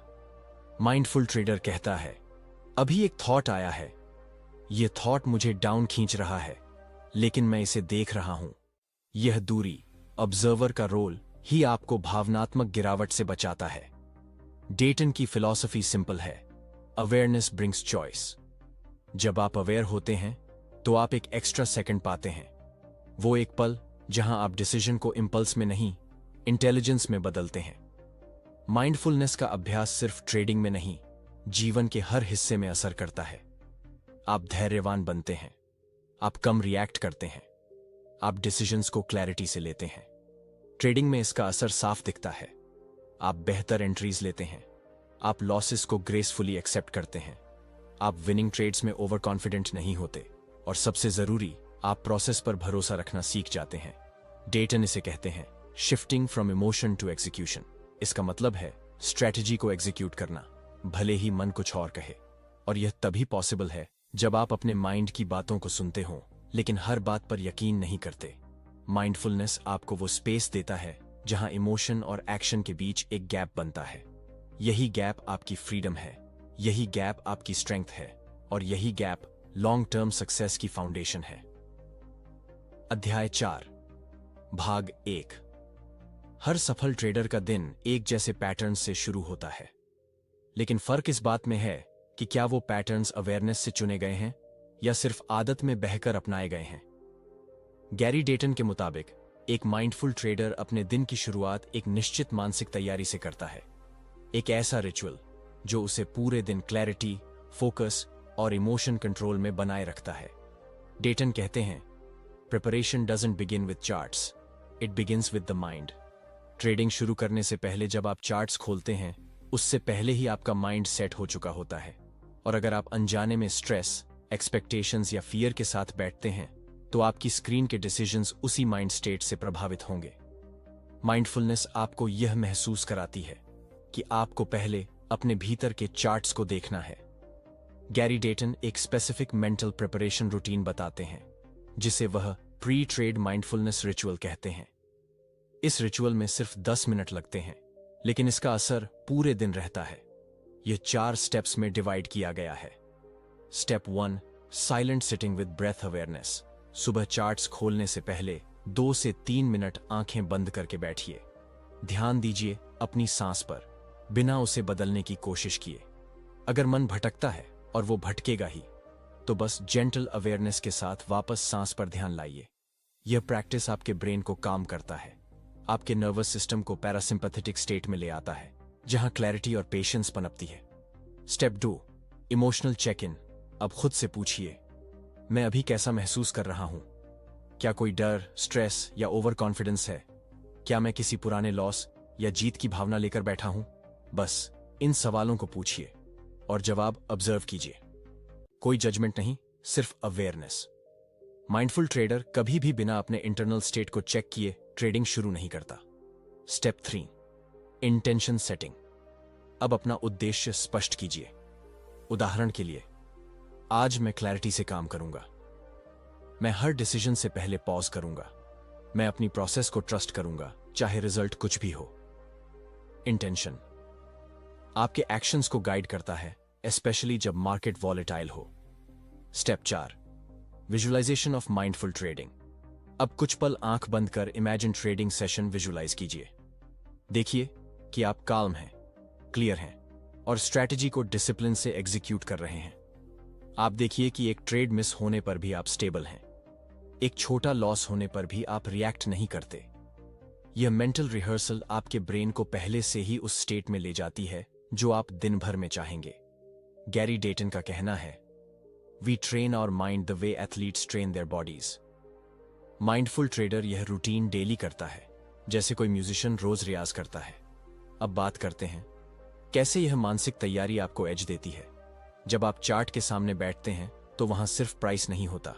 माइंडफुल ट्रेडर कहता है, अभी एक थॉट आया है, यह थॉट मुझे डाउन खींच रहा है, लेकिन मैं इसे देख रहा हूं। यह दूरी, ऑब्जर्वर का रोल ही आपको भावनात्मक गिरावट से बचाता है। डेटन की फिलॉसफी सिंपल है, अवेयरनेस ब्रिंग्स चॉइस। जब आप अवेयर होते हैं तो आप एक एक्स्ट्रा सेकंड पाते हैं, वो एक पल जहां आप डिसीजन को इंपल्स में नहीं, इंटेलिजेंस में बदलते हैं। माइंडफुलनेस का अभ्यास सिर्फ ट्रेडिंग में नहीं, जीवन के हर हिस्से में असर करता है। आप धैर्यवान बनते हैं, आप कम रिएक्ट करते हैं, आप डिसीजंस को क्लैरिटी से लेते हैं। ट्रेडिंग में इसका असर साफ दिखता है। आप बेहतर एंट्रीज लेते हैं, आप लॉसेस को ग्रेसफुली एक्सेप्ट करते हैं, आप विनिंग ट्रेड्स में ओवर कॉन्फिडेंट नहीं होते, और सबसे जरूरी, आप प्रोसेस पर भरोसा रखना सीख जाते हैं। डेटन इसे कहते हैं shifting from emotion to execution. इसका मतलब है स्ट्रेटजी को एग्जीक्यूट करना, भले ही मन कुछ और कहे। और यह तभी पॉसिबल है जब आप अपने माइंड की बातों को सुनते हो लेकिन हर बात पर यकीन नहीं करते। माइंडफुलनेस आपको वो स्पेस देता है जहां इमोशन और एक्शन के बीच एक गैप बनता है। यही गैप आपकी फ्रीडम है, यही गैप आपकी स्ट्रेंथ है, और यही गैप लॉन्ग टर्म सक्सेस की फाउंडेशन है। अध्याय 4, भाग 1। हर सफल ट्रेडर का दिन एक जैसे पैटर्न्स से शुरू होता है, लेकिन फर्क इस बात में है कि क्या वो पैटर्न्स अवेयरनेस से चुने गए हैं या सिर्फ आदत में बहकर अपनाए गए हैं। गैरी डेटन के मुताबिक एक माइंडफुल ट्रेडर अपने दिन की शुरुआत एक निश्चित मानसिक तैयारी से करता है, एक ऐसा रिचुअल जो उसे पूरे दिन क्लैरिटी, फोकस और इमोशन कंट्रोल में बनाए रखता है। डेटन कहते हैं, preparation doesn't begin with charts, it begins with the mind. Trading शुरू करने से पहले जब आप चार्ट्स खोलते हैं, उससे पहले ही आपका माइंड सेट हो चुका होता है, और अगर आप अनजाने में स्ट्रेस, एक्सपेक्टेशंस या फियर के साथ बैठते हैं तो आपकी स्क्रीन के डिसीजंस उसी माइंड स्टेट से प्रभावित होंगे। माइंडफुलनेस आपको यह महसूस कराती है कि आपको पहले अपने भीतर के चार्ट्स को देखना है। गैरी डेटन एक स्पेसिफिक मेंटल प्रिपरेशन रूटीन बताते हैं जिसे वह प्री ट्रेड माइंडफुलनेस रिचुअल कहते हैं। इस रिचुअल में सिर्फ 10 मिनट लगते हैं, लेकिन इसका असर पूरे दिन रहता है। यह 4 स्टेप्स में डिवाइड किया गया है। Step 1, silent sitting with breath awareness. सुबह चार्ट्स खोलने से पहले 2 से 3 मिनट आंखें बंद करके बैठिए। ध्यान दीजिए अपनी सांस पर, बिना उसे बदलने की कोशिश किए। अगर मन भटकता है, और वो भटकेगा ही, तो बस जेंटल अवेयरनेस के साथ वापस सांस पर ध्यान लाइए। यह प्रैक्टिस आपके ब्रेन को काम करता है, आपके नर्वस सिस्टम को पैरासिम्पैथेटिक स्टेट में ले आता है, जहां क्लैरिटी और पेशेंस पनपती है। Step 2, emotional check in. अब खुद से पूछिए, मैं अभी कैसा महसूस कर रहा हूं? क्या कोई डर, स्ट्रेस या ओवर कॉन्फिडेंस है? क्या मैं किसी पुराने लॉस या जीत की भावना लेकर बैठा हूं? बस इन सवालों को पूछिए और जवाब ऑब्जर्व कीजिए। कोई जजमेंट नहीं, सिर्फ अवेयरनेस। माइंडफुल ट्रेडर कभी भी बिना अपने इंटरनल स्टेट को चेक किए ट्रेडिंग शुरू नहीं करता। Step 3, intention setting. अब अपना उद्देश्य स्पष्ट कीजिए। उदाहरण के लिए, आज मैं क्लैरिटी से काम करूंगा। मैं हर डिसीजन से पहले पॉज करूंगा। मैं अपनी प्रोसेस को ट्रस्ट करूंगा, चाहे रिजल्ट कुछ भी हो। इंटेंशन आपके एक्शंस को गाइड करता है, स्पेशली जब मार्केट वॉलेटाइल हो। Step 4, visualisation of mindful trading. अब कुछ पल आंख बंद कर इमेजिन ट्रेडिंग सेशन विजुअलाइज कीजिए। देखिए कि आप काल्म हैं, क्लियर हैं, और स्ट्रैटेजी को डिसिप्लिन से एग्जीक्यूट कर रहे हैं। आप देखिए कि एक ट्रेड मिस होने पर भी आप स्टेबल हैं, एक छोटा लॉस होने पर भी आप रिएक्ट नहीं करते। यह मेंटल रिहर्सल आपके ब्रेन को पहले से ही उस स्टेट में ले जाती है जो आप दिन भर में चाहेंगे। गैरी डेटन का कहना है, we train our mind the way athletes train their bodies. Mindful trader यह रूटीन डेली करता है, जैसे कोई म्यूजिशियन रोज रियाज करता है। अब बात करते हैं कैसे यह मानसिक तैयारी आपको एज देती है। जब आप चार्ट के सामने बैठते हैं तो वहां सिर्फ प्राइस नहीं होता,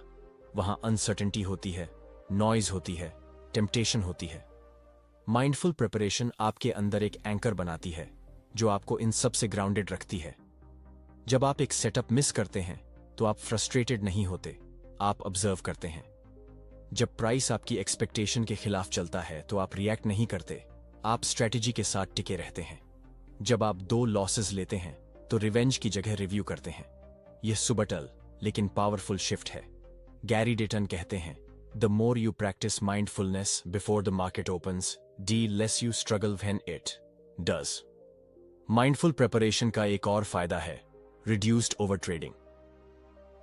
वहां अनसर्टेनिटी होती है, नॉइज होती है, टेम्पटेशन होती है। माइंडफुल प्रिपरेशन आपके अंदर एक एंकर बनाती है जो आपको इन सब से ग्राउंडेड रखती है। जब आप एक सेटअप मिस करते हैं तो आप फ्रस्ट्रेटेड नहीं होते, आप ऑब्जर्व करते हैं। जब प्राइस आपकी एक्सपेक्टेशन के खिलाफ चलता है तो आप रिएक्ट नहीं करते, आप स्ट्रेटेजी के साथ टिके रहते हैं। जब आप 2 लॉसेस लेते हैं तो रिवेंज की जगह रिव्यू करते हैं। यह सुबटल लेकिन पावरफुल शिफ्ट है। गैरी डेटन कहते हैं, the more you practice mindfulness before the market opens, the less you struggle when it does. Mindful preparation का एक और फायदा है, रिड्यूस्ड ओवर ट्रेडिंग।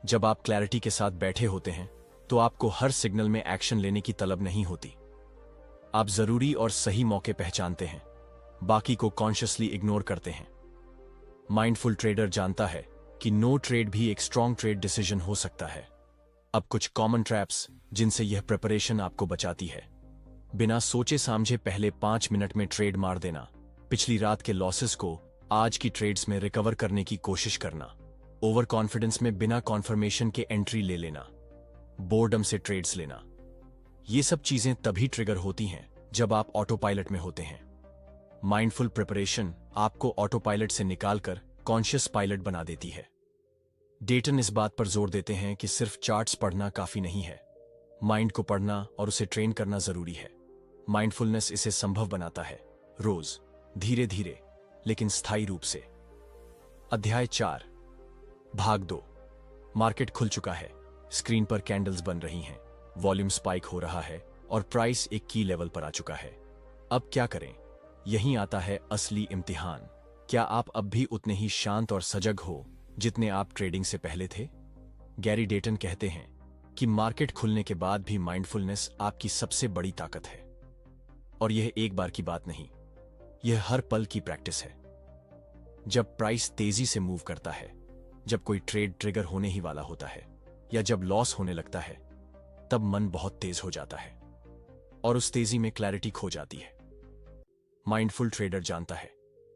जब आप क्लैरिटी के साथ बैठे होते हैं तो आपको हर सिग्नल में एक्शन लेने की तलब नहीं होती। आप जरूरी और सही मौके पहचानते हैं, बाकी को कॉन्शियसली इग्नोर करते हैं। माइंडफुल ट्रेडर जानता है कि नो ट्रेड भी एक स्ट्रॉन्ग ट्रेड डिसीजन हो सकता है। अब कुछ कॉमन ट्रैप्स जिनसे यह प्रिपरेशन आपको बचाती है। बिना सोचे समझे पहले 5 मिनट में ट्रेड मार देना, पिछली रात के लॉसेस को आज की ट्रेड्स में रिकवर करने की कोशिश करना, ओवर कॉन्फिडेंस में बिना कॉन्फर्मेशन के एंट्री ले लेना, बोर्डम से ट्रेड्स लेना, ये सब चीजें तभी ट्रिगर होती हैं जब आप ऑटो पायलट में होते हैं। माइंडफुल प्रिपरेशन आपको ऑटो पायलट से निकालकर कॉन्शियस पायलट बना देती है। डेटन इस बात पर जोर देते हैं कि सिर्फ चार्ट्स पढ़ना काफी नहीं है, माइंड को पढ़ना और उसे ट्रेन करना जरूरी है। माइंडफुलनेस इसे संभव बनाता है, रोज धीरे धीरे लेकिन स्थायी रूप से। अध्याय 4, भाग 2। मार्केट खुल चुका है, स्क्रीन पर कैंडल्स बन रही हैं, वॉल्यूम स्पाइक हो रहा है और प्राइस एक की लेवल पर आ चुका है। अब क्या करें? यहीं आता है असली इम्तिहान। क्या आप अब भी उतने ही शांत और सजग हो जितने आप ट्रेडिंग से पहले थे? गैरी डेटन कहते हैं कि मार्केट खुलने के बाद भी माइंडफुलनेस आपकी सबसे बड़ी ताकत है। और यह एक बार की बात नहीं, यह हर पल की प्रैक्टिस है। जब प्राइस तेजी से मूव करता है, जब कोई ट्रेड ट्रिगर होने ही वाला होता है या जब लॉस होने लगता है, तब मन बहुत तेज हो जाता है और उस तेजी में क्लैरिटी खो जाती है। माइंडफुल ट्रेडर जानता है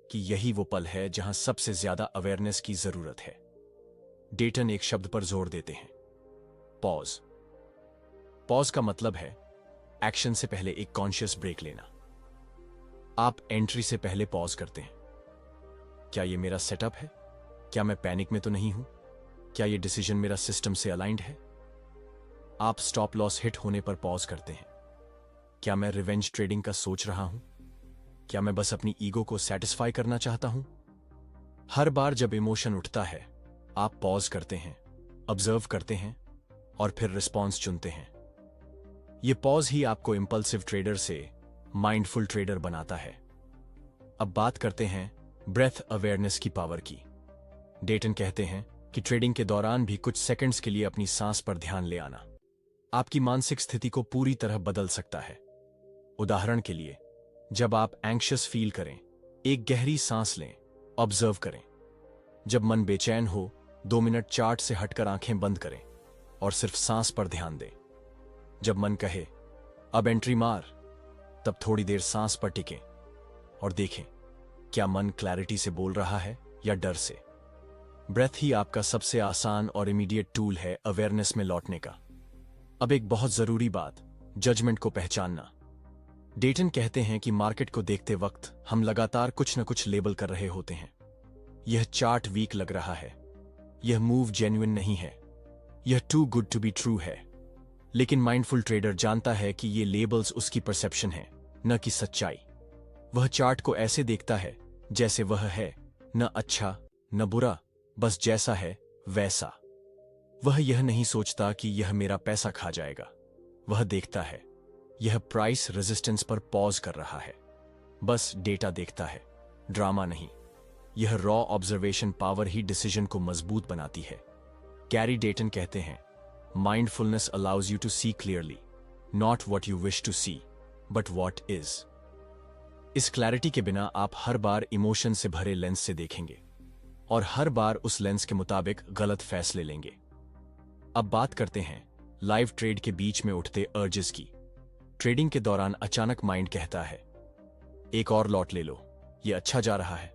कि यही वो पल है जहां सबसे ज्यादा अवेयरनेस की जरूरत है। डेटन एक शब्द पर जोर देते हैं, पॉज। पॉज का मतलब है एक्शन से पहले एक कॉन्शियस ब्रेक लेना। आप एंट्री से पहले पॉज करते हैं। क्या यह मेरा सेटअप है? क्या मैं पैनिक में तो नहीं हूं? क्या यह डिसीजन मेरा सिस्टम से अलाइंड है? आप स्टॉप लॉस हिट होने पर पॉज करते हैं। क्या मैं रिवेंज ट्रेडिंग का सोच रहा हूं? क्या मैं बस अपनी ईगो को सेटिस्फाई करना चाहता हूं? हर बार जब इमोशन उठता है, आप पॉज करते हैं, ऑब्जर्व करते हैं और फिर रिस्पॉन्स चुनते हैं। यह पॉज ही आपको इंपल्सिव ट्रेडर से माइंडफुल ट्रेडर बनाता है। अब बात करते हैं ब्रेथ अवेयरनेस की पावर की। डेटन कहते हैं कि ट्रेडिंग के दौरान भी कुछ सेकंड्स के लिए अपनी सांस पर ध्यान ले आना आपकी मानसिक स्थिति को पूरी तरह बदल सकता है। उदाहरण के लिए, जब आप एंग्शियस फील करें, एक गहरी सांस लें, ऑब्जर्व करें। जब मन बेचैन हो, 2 मिनट चार्ट से हटकर आंखें बंद करें और सिर्फ सांस पर ध्यान दें। जब मन कहे अब एंट्री मार, तब थोड़ी देर सांस पर टिकें और देखें क्या मन क्लैरिटी से बोल रहा है या डर से। ब्रेथ ही आपका सबसे आसान और इमीडिएट टूल है अवेयरनेस में लौटने का। अब एक बहुत जरूरी बात, जजमेंट को पहचानना। डेटन कहते हैं कि मार्केट को देखते वक्त हम लगातार कुछ न कुछ लेबल कर रहे होते हैं। यह चार्ट वीक लग रहा है, यह मूव जेन्युइन नहीं है, यह too good to be true है। लेकिन माइंडफुल ट्रेडर जानता है कि ये लेबल्स उसकी परसेप्शन है, न कि सच्चाई। वह चार्ट को ऐसे देखता है जैसे वह है, न अच्छा न बुरा, बस जैसा है वैसा। वह यह नहीं सोचता कि यह मेरा पैसा खा जाएगा। वह देखता है यह प्राइस रेजिस्टेंस पर पॉज कर रहा है। बस डेटा देखता है, ड्रामा नहीं। यह रॉ ऑब्जर्वेशन पावर ही डिसीजन को मजबूत बनाती है। गैरी डेटन कहते हैं, mindfulness allows you to see clearly, not what you wish to see but what is. इस क्लैरिटी के बिना आप हर बार इमोशन से भरे लेंस से देखेंगे और हर बार उस लेंस के मुताबिक गलत फैसले लेंगे। अब बात करते हैं लाइव ट्रेड के बीच में उठते अर्जेस की। ट्रेडिंग के दौरान अचानक माइंड कहता है, एक और लॉट ले लो, ये अच्छा जा रहा है,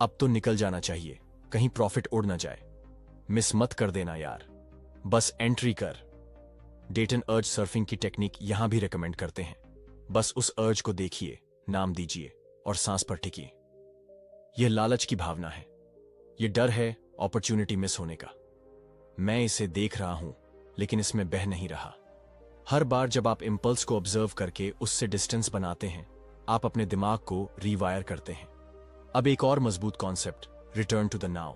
अब तो निकल जाना चाहिए, कहीं प्रॉफिट उड़ ना जाए, मिस मत कर देना यार, बस एंट्री कर। डेटन अर्ज सर्फिंग की टेक्निक यहां भी रेकमेंड करते हैं। बस उस अर्ज को देखिए, नाम दीजिए और सांस पर टिकिए। यह लालच की भावना है, यह डर है अपॉर्चुनिटी मिस होने का। मैं इसे देख रहा हूं लेकिन इसमें बह नहीं रहा। हर बार जब आप इंपल्स को ऑब्जर्व करके उससे डिस्टेंस बनाते हैं, आप अपने दिमाग को रीवायर करते हैं। अब एक और मजबूत concept, return to the now.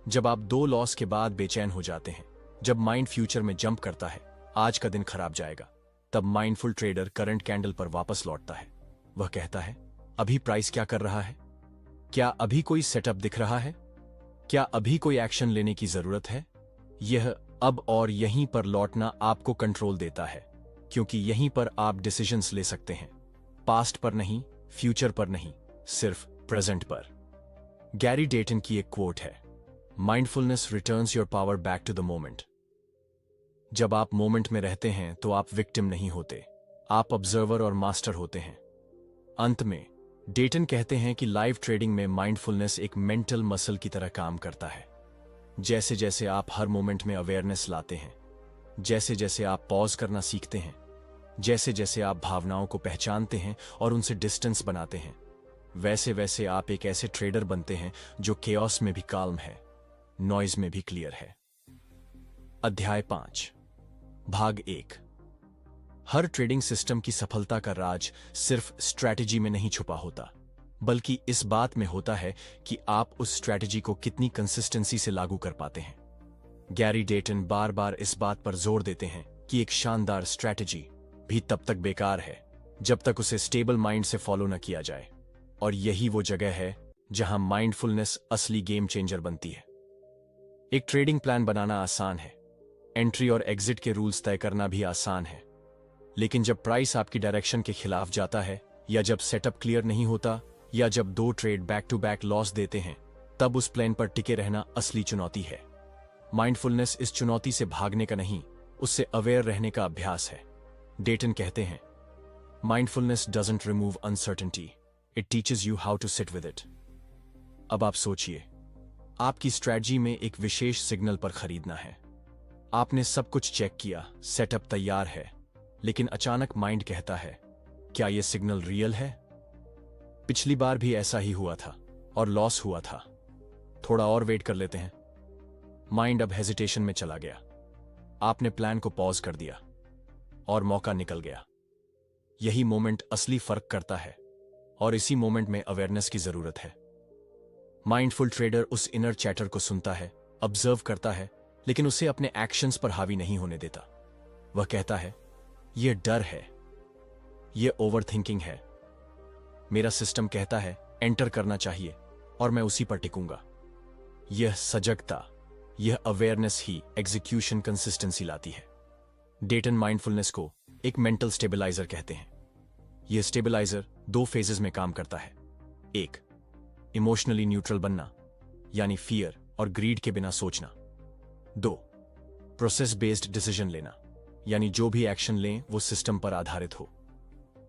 जब आप 2 लॉस के बाद बेचैन हो जाते हैं, जब माइंड फ्यूचर में जंप करता है, आज का दिन खराब जाएगा, तब माइंडफुल ट्रेडर करंट कैंडल पर वापस लौटता है। वह कहता है, अभी प्राइस क्या कर रहा है? क्या अभी कोई सेटअप दिख रहा है? क्या अभी कोई एक्शन लेने की जरूरत है? यह अब और यहीं पर लौटना आपको कंट्रोल देता है, क्योंकि यहीं पर आप डिसीजंस ले सकते हैं। पास्ट पर नहीं, फ्यूचर पर नहीं, सिर्फ प्रेजेंट पर। गैरी डेटन की एक कोट है, mindfulness returns your power back to the moment. जब आप मोमेंट में रहते हैं तो आप विक्टिम नहीं होते, आप ऑब्जर्वर और मास्टर होते हैं। अंत में डेटन कहते हैं कि लाइव ट्रेडिंग में माइंडफुलनेस एक मेंटल मसल की तरह काम करता है। जैसे जैसे आप हर मोमेंट में अवेयरनेस लाते हैं, जैसे जैसे आप पॉज करना सीखते हैं, जैसे जैसे आप भावनाओं को पहचानते हैं और उनसे डिस्टेंस बनाते हैं, वैसे वैसे आप एक ऐसे ट्रेडर बनते हैं जो केओस में भी काल्म है, नॉइज में भी क्लियर है। अध्याय 5, भाग 1। हर ट्रेडिंग सिस्टम की सफलता का राज सिर्फ स्ट्रैटेजी में नहीं छुपा होता, बल्कि इस बात में होता है कि आप उस स्ट्रैटेजी को कितनी कंसिस्टेंसी से लागू कर पाते हैं। गैरी डेटन बार बार इस बात पर जोर देते हैं कि एक शानदार स्ट्रैटेजी भी तब तक बेकार है जब तक उसे स्टेबल माइंड से फॉलो न किया जाए, और यही वो जगह है जहां माइंडफुलनेस असली गेम चेंजर बनती है। एक ट्रेडिंग प्लान बनाना आसान है, एंट्री और एग्जिट के रूल्स तय करना भी आसान है, लेकिन जब प्राइस आपकी डायरेक्शन के खिलाफ जाता है, या जब सेटअप क्लियर नहीं होता, या जब 2 trade back to back loss देते हैं, तब उस प्लान पर टिके रहना असली चुनौती है। माइंडफुलनेस इस चुनौती से भागने का नहीं, उससे अवेयर रहने का अभ्यास है। डेटन कहते हैं, mindfulness doesn't remove uncertainty, it teaches you how to sit with it. अब आप सोचिए, आपकी स्ट्रैटेजी में एक विशेष सिग्नल पर खरीदना है। आपने सब कुछ चेक किया, सेटअप तैयार है, लेकिन अचानक माइंड कहता है, क्या यह सिग्नल रियल है? पिछली बार भी ऐसा ही हुआ था और लॉस हुआ था, थोड़ा और वेट कर लेते हैं। माइंड अब हेजिटेशन में चला गया। आपने प्लान को पॉज कर दिया और मौका निकल गया। यही मोमेंट असली फर्क करता है, और इसी मोमेंट में अवेयरनेस की जरूरत है। माइंडफुल ट्रेडर उस इनर चैटर को सुनता है, ऑब्जर्व करता है, लेकिन उसे अपने एक्शंस पर हावी नहीं होने देता। वह कहता है, यह डर है, यह ओवरथिंकिंग है, मेरा सिस्टम कहता है एंटर करना चाहिए और मैं उसी पर टिकूंगा। यह सजगता, यह अवेयरनेस ही एग्जीक्यूशन कंसिस्टेंसी लाती है। डेटन माइंडफुलनेस को एक मेंटल स्टेबलाइजर कहते हैं। यह स्टेबलाइजर 2 फेजेस में काम करता है। 1, इमोशनली न्यूट्रल बनना, यानी फियर और ग्रीड के बिना सोचना। 2, प्रोसेस बेस्ड डिसीजन लेना, यानी जो भी एक्शन लें वो सिस्टम पर आधारित हो।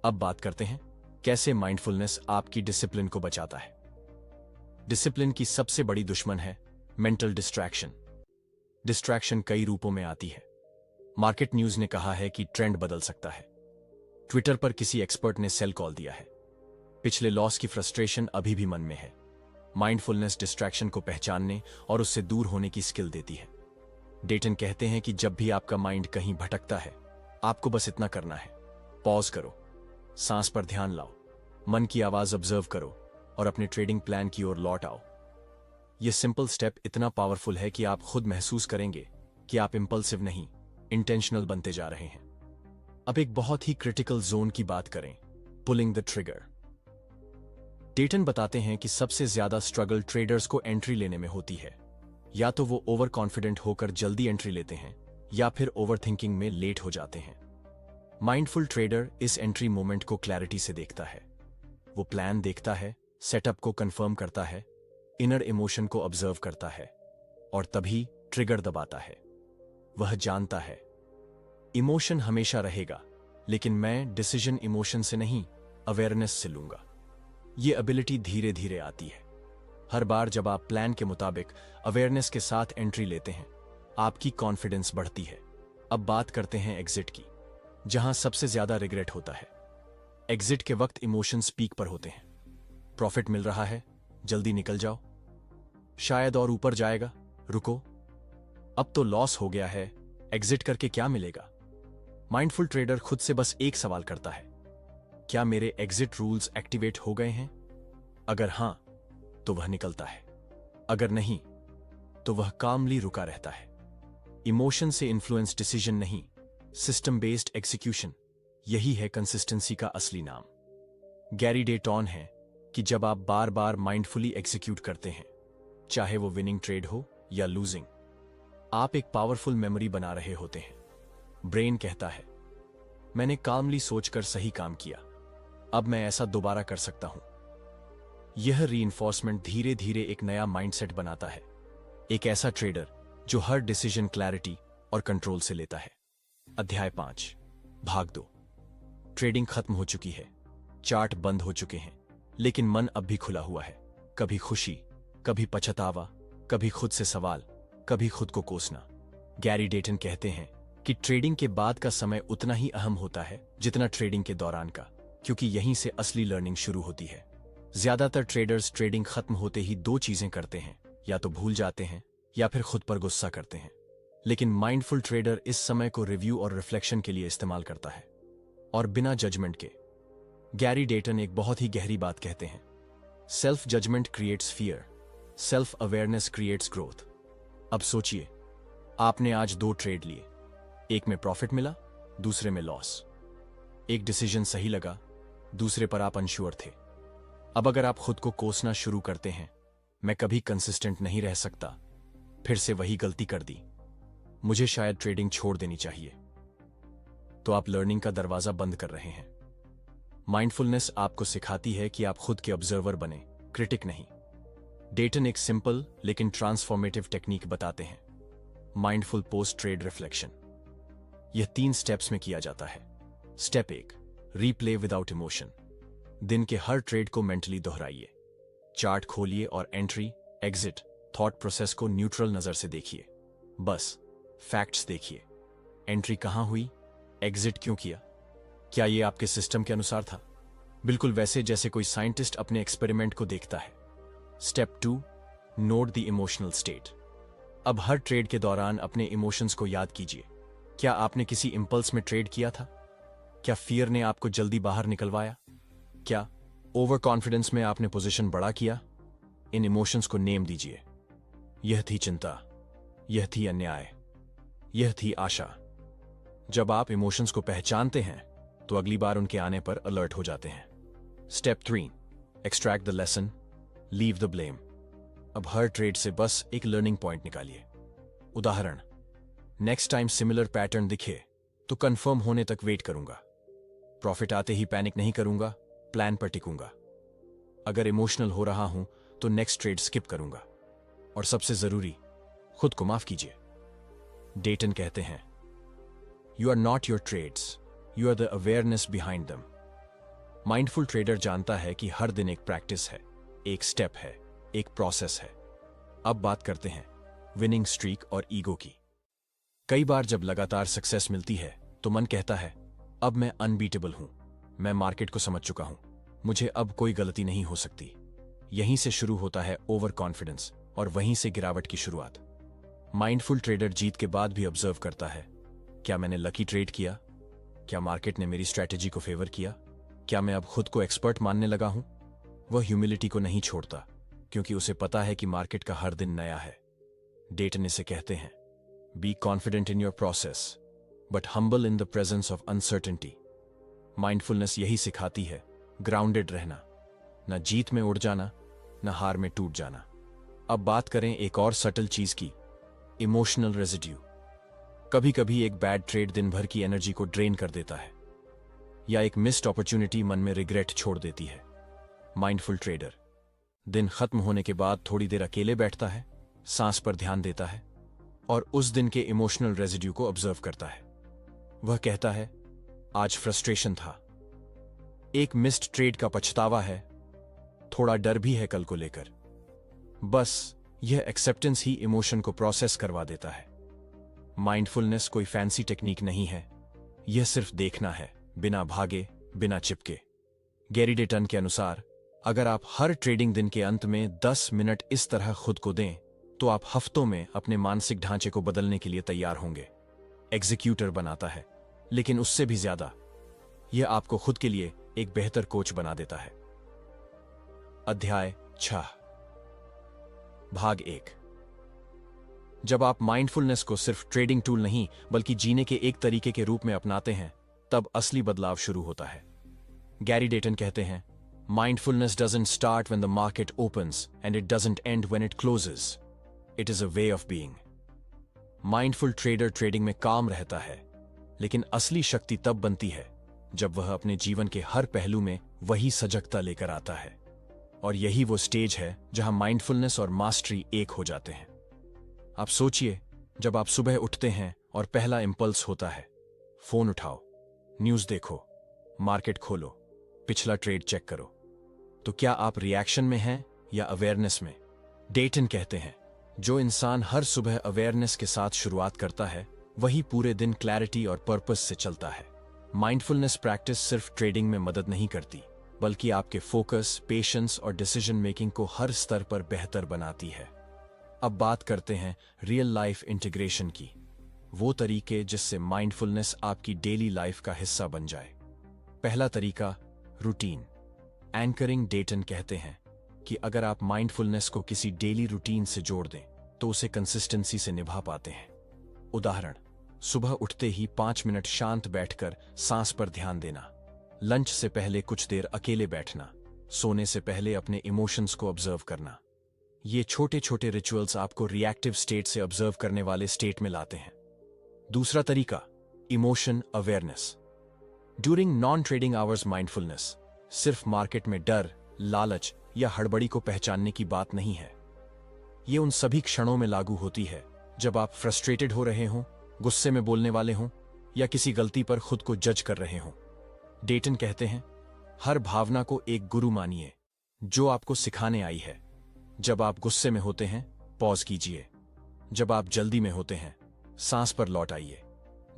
अब बात करते हैं कैसे माइंडफुलनेस आपकी डिसिप्लिन को बचाता है। डिसिप्लिन की सबसे बड़ी दुश्मन है मेंटल डिस्ट्रैक्शन। डिस्ट्रैक्शन कई रूपों में आती है। मार्केट न्यूज ने कहा है कि ट्रेंड बदल सकता है। ट्विटर पर किसी एक्सपर्ट ने सेल कॉल दिया है। पिछले लॉस की फ्रस्ट्रेशन अभी भी मन में है। माइंडफुलनेस डिस्ट्रैक्शन को पहचानने और उससे दूर होने की स्किल देती है। डेटन कहते हैं कि जब भी आपका माइंड कहीं भटकता है, आपको बस इतना करना है, पॉज करो, सांस पर ध्यान लाओ, मन की आवाज ऑब्जर्व करो और अपने ट्रेडिंग प्लान की ओर लौट आओ। यह सिंपल स्टेप इतना पावरफुल है कि आप खुद महसूस करेंगे कि आप इंपल्सिव नहीं, इंटेंशनल बनते जा रहे हैं। अब एक बहुत ही क्रिटिकल जोन की बात करें, पुलिंग द ट्रिगर। डेटन बताते हैं कि सबसे ज्यादा स्ट्रगल ट्रेडर्स को एंट्री लेने में होती है। या तो वो ओवर कॉन्फिडेंट होकर जल्दी एंट्री लेते हैं, या फिर ओवर थिंकिंग में लेट हो जाते हैं। माइंडफुल ट्रेडर इस एंट्री मोमेंट को क्लैरिटी से देखता है। वो प्लान देखता है, सेटअप को कंफर्म करता है, इनर इमोशन को ऑब्जर्व करता है, और तभी ट्रिगर दबाता है। वह जानता है इमोशन हमेशा रहेगा, लेकिन मैं डिसीजन इमोशन से नहीं, अवेयरनेस से लूंगा। यह एबिलिटी धीरे धीरे आती है। हर बार जब आप प्लान के मुताबिक अवेयरनेस के साथ एंट्री लेते हैं, आपकी कॉन्फिडेंस बढ़ती है। अब बात करते हैं एग्जिट की, जहां सबसे ज्यादा रिग्रेट होता है। एग्जिट के वक्त इमोशंस पीक पर होते हैं। प्रॉफिट मिल रहा है, जल्दी निकल जाओ, शायद और ऊपर जाएगा, रुको, अब तो लॉस हो गया है, एग्जिट करके क्या मिलेगा। माइंडफुल ट्रेडर खुद से बस एक सवाल करता है, क्या मेरे एग्जिट रूल्स एक्टिवेट हो गए हैं? अगर हां, तो वह निकलता है, अगर नहीं, तो वह कामली रुका रहता है। इमोशन से इन्फ्लुएंस डिसीजन नहीं, सिस्टम बेस्ड एग्जीक्यूशन, यही है कंसिस्टेंसी का असली नाम। गैरी डेटन है कि जब आप बार बार माइंडफुली एग्जीक्यूट करते हैं, चाहे वो विनिंग ट्रेड हो या लूजिंग, आप एक पावरफुल मेमोरी बना रहे होते हैं। ब्रेन कहता है, मैंने कामली सोचकर सही काम किया, अब मैं ऐसा दोबारा कर सकता हूं। यह रीइंफोर्समेंट धीरे धीरे एक नया माइंडसेट बनाता है, एक ऐसा ट्रेडर जो हर डिसीजन क्लैरिटी और कंट्रोल से लेता है। अध्याय 5, भाग 2। ट्रेडिंग खत्म हो चुकी है, चार्ट बंद हो चुके हैं, लेकिन मन अब भी खुला हुआ है। कभी खुशी, कभी पछतावा, कभी खुद से सवाल, कभी खुद को कोसना। गैरी डेटन कहते हैं कि ट्रेडिंग के बाद का समय उतना ही अहम होता है जितना ट्रेडिंग के दौरान का, क्योंकि यहीं से असली लर्निंग शुरू होती है। ज्यादातर ट्रेडर्स ट्रेडिंग खत्म होते ही दो चीजें करते हैं, या तो भूल जाते हैं या फिर खुद पर गुस्सा करते हैं। लेकिन माइंडफुल ट्रेडर इस समय को रिव्यू और रिफ्लेक्शन के लिए इस्तेमाल करता है, और बिना जजमेंट के। गैरी डेटन एक बहुत ही गहरी बात कहते हैं, self judgement creates fear, self awareness creates growth. अब सोचिए, आपने आज 2 ट्रेड लिए, एक में प्रॉफिट मिला, दूसरे में लॉस। एक डिसीजन सही लगा, दूसरे पर आप अनश्योर थे। अब अगर आप खुद को कोसना शुरू करते हैं, मैं कभी कंसिस्टेंट नहीं रह सकता, फिर से वही गलती कर दी, मुझे शायद ट्रेडिंग छोड़ देनी चाहिए, तो आप लर्निंग का दरवाजा बंद कर रहे हैं। माइंडफुलनेस आपको सिखाती है कि आप खुद के ऑब्जर्वर बने, क्रिटिक नहीं। डेटन एक सिंपल लेकिन ट्रांसफॉर्मेटिव टेक्निक बताते हैं, माइंडफुल पोस्ट ट्रेड रिफ्लेक्शन। यह 3 स्टेप्स में किया जाता है। Step 1, replay without emotion. दिन के हर ट्रेड को मेंटली दोहराइए, चार्ट खोलिए और एंट्री, एग्जिट, थॉट प्रोसेस को न्यूट्रल नजर से देखिए। बस फैक्ट्स देखिए, एंट्री कहां हुई, एग्जिट क्यों किया, क्या यह आपके सिस्टम के अनुसार था, बिल्कुल वैसे जैसे कोई साइंटिस्ट अपने एक्सपेरिमेंट को देखता है। Step 2, note the emotional state. अब हर ट्रेड के दौरान अपने इमोशंस को याद कीजिए। क्या आपने किसी इंपल्स में ट्रेड किया था? क्या फियर ने आपको जल्दी बाहर निकलवाया? क्या ओवर कॉन्फिडेंस में आपने पोजीशन बड़ा किया? इन इमोशंस को नेम दीजिए। यह थी चिंता, यह थी अन्याय, यह थी आशा। जब आप इमोशंस को पहचानते हैं तो अगली बार उनके आने पर अलर्ट हो जाते हैं। Step 3, extract the lesson, leave the blame. अब हर ट्रेड से बस एक लर्निंग पॉइंट निकालिए। उदाहरण, नेक्स्ट टाइम सिमिलर पैटर्न दिखे तो कंफर्म होने तक वेट करूंगा, प्रॉफिट आते ही पैनिक नहीं करूंगा, प्लान पर टिकूंगा। अगर इमोशनल हो रहा हूं तो नेक्स्ट ट्रेड स्किप करूंगा। और सबसे जरूरी, खुद को माफ कीजिए। डेटन कहते हैं, you are not your trades, you are the awareness behind them. Mindful trader जानता है कि हर दिन एक प्रैक्टिस है, एक स्टेप है, एक प्रोसेस है। अब बात करते हैं विनिंग स्ट्रीक और ईगो की। कई बार जब लगातार सक्सेस मिलती है तो मन कहता है, अब मैं अनबीटेबल हूं, मैं मार्केट को समझ चुका हूं, मुझे अब कोई गलती नहीं हो सकती। यहीं से शुरू होता है ओवर कॉन्फिडेंस और वहीं से गिरावट की शुरुआत। माइंडफुल ट्रेडर जीत के बाद भी ऑब्जर्व करता है, क्या मैंने लकी ट्रेड किया? क्या मार्केट ने मेरी स्ट्रैटेजी को फेवर किया? क्या मैं अब खुद को एक्सपर्ट मानने लगा हूं? वह ह्यूमिलिटी को नहीं छोड़ता, क्योंकि उसे पता है कि मार्केट का हर दिन नया है। डेटन इसे कहते हैं, be confident in your process but humble in the presence of uncertainty. Mindfulness यही सिखाती है, ग्राउंडेड रहना, न जीत में उड़ जाना, न हार में टूट जाना। अब बात करें एक और सटल चीज की, इमोशनल रेजिड्यू। कभी कभी एक बैड ट्रेड दिन भर की एनर्जी को ड्रेन कर देता है, या एक मिस्ड अपॉर्चुनिटी मन में रिग्रेट छोड़ देती है। माइंडफुल ट्रेडर दिन खत्म होने के बाद थोड़ी देर अकेले बैठता है, सांस पर ध्यान देता है और उस दिन के इमोशनल रेजिड्यू को ऑब्जर्व करता है। वह कहता है, आज फ्रस्ट्रेशन था, एक मिस्ड ट्रेड का पछतावा है, थोड़ा डर भी है कल को लेकर। बस यह एक्सेप्टेंस ही इमोशन को प्रोसेस करवा देता है। माइंडफुलनेस कोई फैंसी टेक्निक नहीं है, यह सिर्फ देखना है, बिना भागे, बिना चिपके। गैरी डेटन के अनुसार, अगर आप हर ट्रेडिंग दिन के अंत में 10 मिनट इस तरह खुद को दें तो आप हफ्तों में अपने मानसिक ढांचे को बदलने के लिए तैयार होंगे। एग्जीक्यूटर बनाता है, लेकिन उससे भी ज्यादा यह आपको खुद के लिए एक बेहतर कोच बना देता है। अध्याय 6, भाग 1। जब आप माइंडफुलनेस को सिर्फ ट्रेडिंग टूल नहीं बल्कि जीने के एक तरीके के रूप में अपनाते हैं, तब असली बदलाव शुरू होता है। गैरी डेटन कहते हैं, mindfulness doesn't start when the market opens and it doesn't end when it closes. It is a way of being. Mindful trader trading में काम रहता है, लेकिन असली शक्ति तब बनती है जब वह अपने जीवन के हर पहलू में वही सजगता लेकर आता है। और यही वो स्टेज है जहां माइंडफुलनेस और मास्टरी एक हो जाते हैं। आप सोचिए, जब आप सुबह उठते हैं और पहला इंपल्स होता है फोन उठाओ, न्यूज़ देखो, मार्केट खोलो, पिछला ट्रेड चेक करो, तो क्या आप रिएक्शन में हैं या अवेयरनेस में? डेटन कहते हैं, जो इंसान हर सुबह अवेयरनेस के साथ शुरुआत करता है वही पूरे दिन क्लैरिटी और पर्पस से चलता है। माइंडफुलनेस प्रैक्टिस सिर्फ ट्रेडिंग में मदद नहीं करती, बल्कि आपके फोकस, पेशेंस और डिसीजन मेकिंग को हर स्तर पर बेहतर बनाती है। अब बात करते हैं रियल लाइफ इंटीग्रेशन की, वो तरीके जिससे माइंडफुलनेस आपकी डेली लाइफ का हिस्सा बन जाए। पहला तरीका, रूटीन एंकरिंग। डेटन कहते हैं कि अगर आप माइंडफुलनेस को किसी डेली रूटीन से जोड़ दें तो उसे कंसिस्टेंसी से निभा पाते हैं। उदाहरण, सुबह उठते ही 5 मिनट शांत बैठकर सांस पर ध्यान देना, लंच से पहले कुछ देर अकेले बैठना, सोने से पहले अपने इमोशंस को ऑब्जर्व करना। ये छोटे छोटे रिचुअल्स आपको रिएक्टिव स्टेट से ऑब्जर्व करने वाले स्टेट में लाते हैं। दूसरा तरीका, emotion awareness. During non trading hours mindfulness सिर्फ मार्केट में डर, लालच या हड़बड़ी को पहचानने की बात नहीं है। ये उन सभी क्षणों में लागू होती है जब आप फ्रस्ट्रेटेड हो रहे हों, गुस्से में बोलने वाले हों या किसी गलती पर खुद को जज कर रहे हों। डेटन कहते हैं, हर भावना को एक गुरु मानिए जो आपको सिखाने आई है। जब आप गुस्से में होते हैं, पॉज कीजिए। जब आप जल्दी में होते हैं, सांस पर लौट आइए।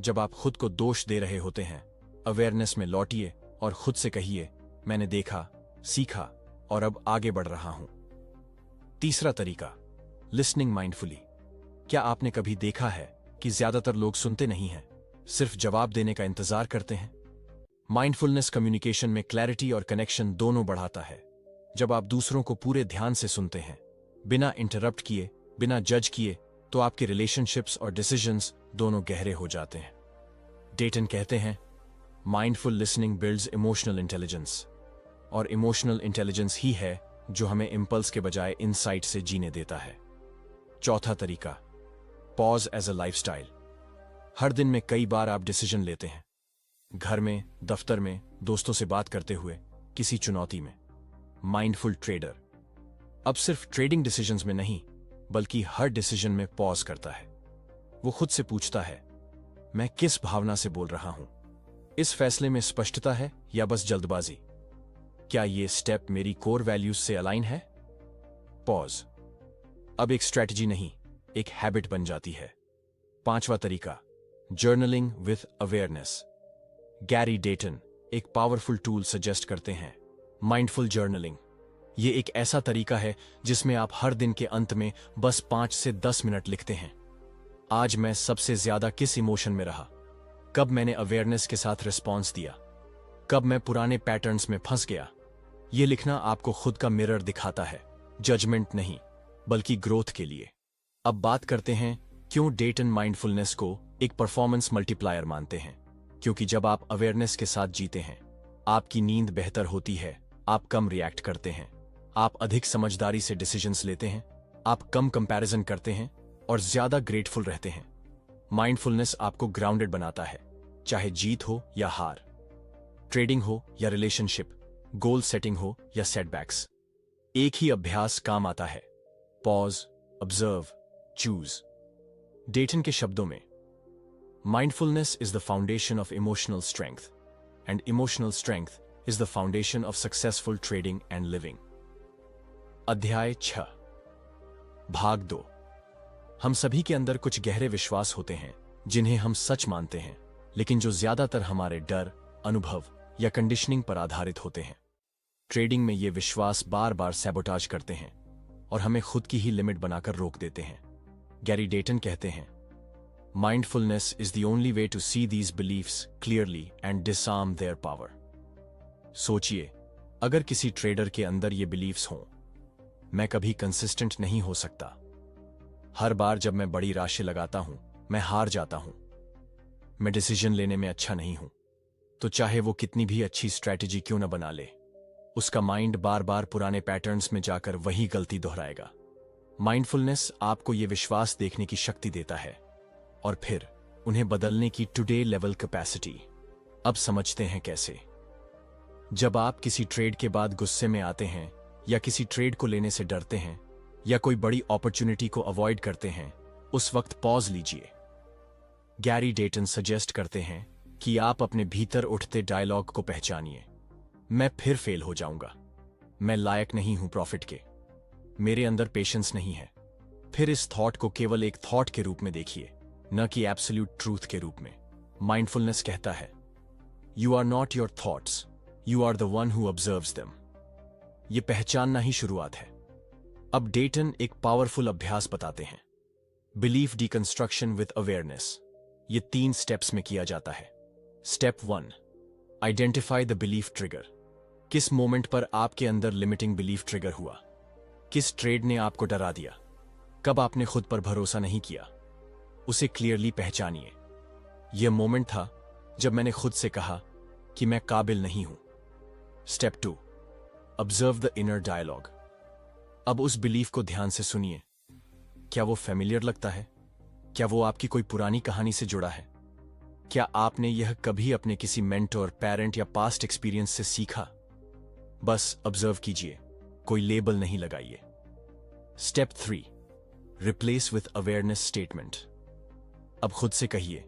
जब आप खुद को दोष दे रहे होते हैं, अवेयरनेस में लौटिए और खुद से कहिए, मैंने देखा, सीखा और अब आगे बढ़ रहा हूं। तीसरा तरीका, लिसनिंग माइंडफुली। क्या आपने कभी देखा है कि ज्यादातर लोग सुनते नहीं हैं, सिर्फ जवाब देने का इंतजार करते हैं? माइंडफुलनेस कम्युनिकेशन में क्लैरिटी और कनेक्शन दोनों बढ़ाता है। जब आप दूसरों को पूरे ध्यान से सुनते हैं, बिना इंटरप्ट किए, बिना जज किए, तो आपके रिलेशनशिप्स और डिसीजंस दोनों गहरे हो जाते हैं। डेटन कहते हैं, mindful listening builds emotional intelligence, और इमोशनल इंटेलिजेंस ही है जो हमें इंपल्स के बजाय इनसाइट से जीने देता है। चौथा तरीका, पॉज एज अ लाइफस्टाइल। हर दिन में कई बार आप डिसीजन लेते हैं, घर में, दफ्तर में, दोस्तों से बात करते हुए, किसी चुनौती में। माइंडफुल ट्रेडर अब सिर्फ ट्रेडिंग डिसीजंस में नहीं, बल्कि हर डिसीजन में पॉज करता है। वो खुद से पूछता है, मैं किस भावना से बोल रहा हूं? इस फैसले में स्पष्टता है या बस जल्दबाजी? क्या ये स्टेप मेरी कोर वैल्यूज से अलाइन है? पॉज अब एक स्ट्रेटजी नहीं, एक हैबिट बन जाती है। पांचवा तरीका, जर्नलिंग विथ अवेयरनेस। गैरी डेटन एक पावरफुल टूल सजेस्ट करते हैं, माइंडफुल जर्नलिंग। ये एक ऐसा तरीका है जिसमें आप हर दिन के अंत में बस 5 से 10 मिनट लिखते हैं। आज मैं सबसे ज्यादा किस इमोशन में रहा? कब मैंने अवेयरनेस के साथ रिस्पॉन्स दिया? कब मैं पुराने पैटर्न्स में फंस गया? ये लिखना आपको खुद का मिरर दिखाता है, जजमेंट नहीं, बल्कि ग्रोथ के लिए। अब बात करते हैं क्यों डेटन माइंडफुलनेस को एक परफॉर्मेंस मल्टीप्लायर मानते हैं। क्योंकि जब आप अवेयरनेस के साथ जीते हैं, आपकी नींद बेहतर होती है, आप कम रिएक्ट करते हैं, आप अधिक समझदारी से डिसीजंस लेते हैं, आप कम कंपैरिजन करते हैं और ज्यादा ग्रेटफुल रहते हैं। माइंडफुलनेस आपको ग्राउंडेड बनाता है, चाहे जीत हो या हार, ट्रेडिंग हो या रिलेशनशिप, गोल सेटिंग हो या सेटबैक्स। एक ही अभ्यास काम आता है, पॉज, ऑब्जर्व, चूज। डेटन के शब्दों में, mindfulness is the foundation of emotional strength and emotional strength is the foundation of successful trading and living. अध्याय 6, भाग 2। हम सभी के अंदर कुछ गहरे विश्वास होते हैं जिन्हें हम सच मानते हैं, लेकिन जो ज्यादातर हमारे डर, अनुभव या कंडीशनिंग पर आधारित होते हैं। ट्रेडिंग में ये विश्वास बार बार सैबोटाज करते हैं और हमें खुद की ही लिमिट बनाकर रोक देते हैं। गैरी डेटन कहते हैं, mindfulness is the only way to see these beliefs clearly and disarm their power. सोचिए, अगर किसी ट्रेडर के अंदर ये बिलीफ्स हों, मैं कभी कंसिस्टेंट नहीं हो सकता, हर बार जब मैं बड़ी राशि लगाता हूं मैं हार जाता हूं, मैं डिसीजन लेने में अच्छा नहीं हूं, तो चाहे वो कितनी भी अच्छी स्ट्रैटेजी क्यों न बना ले, उसका माइंड बार बार पुराने पैटर्न्स में जाकर वही गलती दोहराएगा। माइंडफुलनेस आपको ये विश्वास देखने की शक्ति देता है और फिर उन्हें बदलने की टुडे लेवल कैपेसिटी। अब समझते हैं कैसे। जब आप किसी ट्रेड के बाद गुस्से में आते हैं, या किसी ट्रेड को लेने से डरते हैं, या कोई बड़ी अपॉर्चुनिटी को अवॉइड करते हैं, उस वक्त पॉज लीजिए। गैरी डेटन सजेस्ट करते हैं कि आप अपने भीतर उठते डायलॉग को पहचानिए। मैं फिर फेल हो जाऊंगा, मैं लायक नहीं हूं प्रॉफिट के, मेरे अंदर पेशेंस नहीं है। फिर इस थॉट को केवल एक थॉट के रूप में देखिए, न कि एब्सोल्यूट ट्रूथ के रूप में। माइंडफुलनेस कहता है, you are not your thoughts, you are the one who observes them. ये पहचानना ही शुरुआत है। अब डेटन एक पावरफुल अभ्यास बताते हैं, बिलीफ डिकंस्ट्रक्शन विद अवेयरनेस। ये 3 स्टेप्स में किया जाता है। Step 1, identify the belief trigger. किस मोमेंट पर आपके अंदर लिमिटिंग बिलीफ ट्रिगर हुआ? किस ट्रेड ने आपको डरा दिया? कब आपने खुद पर भरोसा नहीं किया? उसे क्लियरली पहचानिए। यह मोमेंट था जब मैंने खुद से कहा कि मैं काबिल नहीं हूं। Step 2, observe the inner dialogue. अब उस बिलीफ को ध्यान से सुनिए। क्या वो फेमिलियर लगता है? क्या वो आपकी कोई पुरानी कहानी से जुड़ा है? क्या आपने यह कभी अपने किसी मेंटर, पेरेंट या पास्ट एक्सपीरियंस से सीखा? बस ऑब्जर्व कीजिए, कोई लेबल नहीं लगाइए। Step 3, replace with awareness statement. अब खुद से कहिए,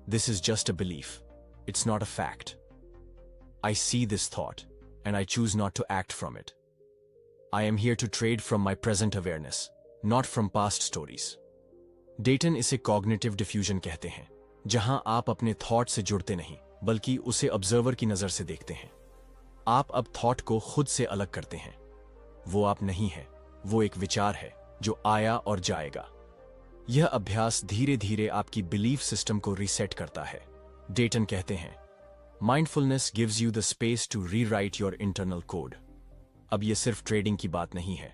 this is just a belief, it's not a fact. I see this thought and I choose not to act from it. I am here to trade from my present awareness, not from past stories. Dayton इसे cognitive diffusion कहते हैं, जहां आप अपने thought से जुड़ते नहीं, बल्कि उसे ऑब्जर्वर की नजर से देखते हैं। आप अब थॉट को खुद से अलग करते हैं। वो आप नहीं है, वो एक विचार है जो आया और जाएगा। यह अभ्यास धीरे धीरे आपकी बिलीफ सिस्टम को रीसेट करता है। डेटन कहते हैं, mindfulness gives you the space to rewrite your internal code. अब यह सिर्फ ट्रेडिंग की बात नहीं है,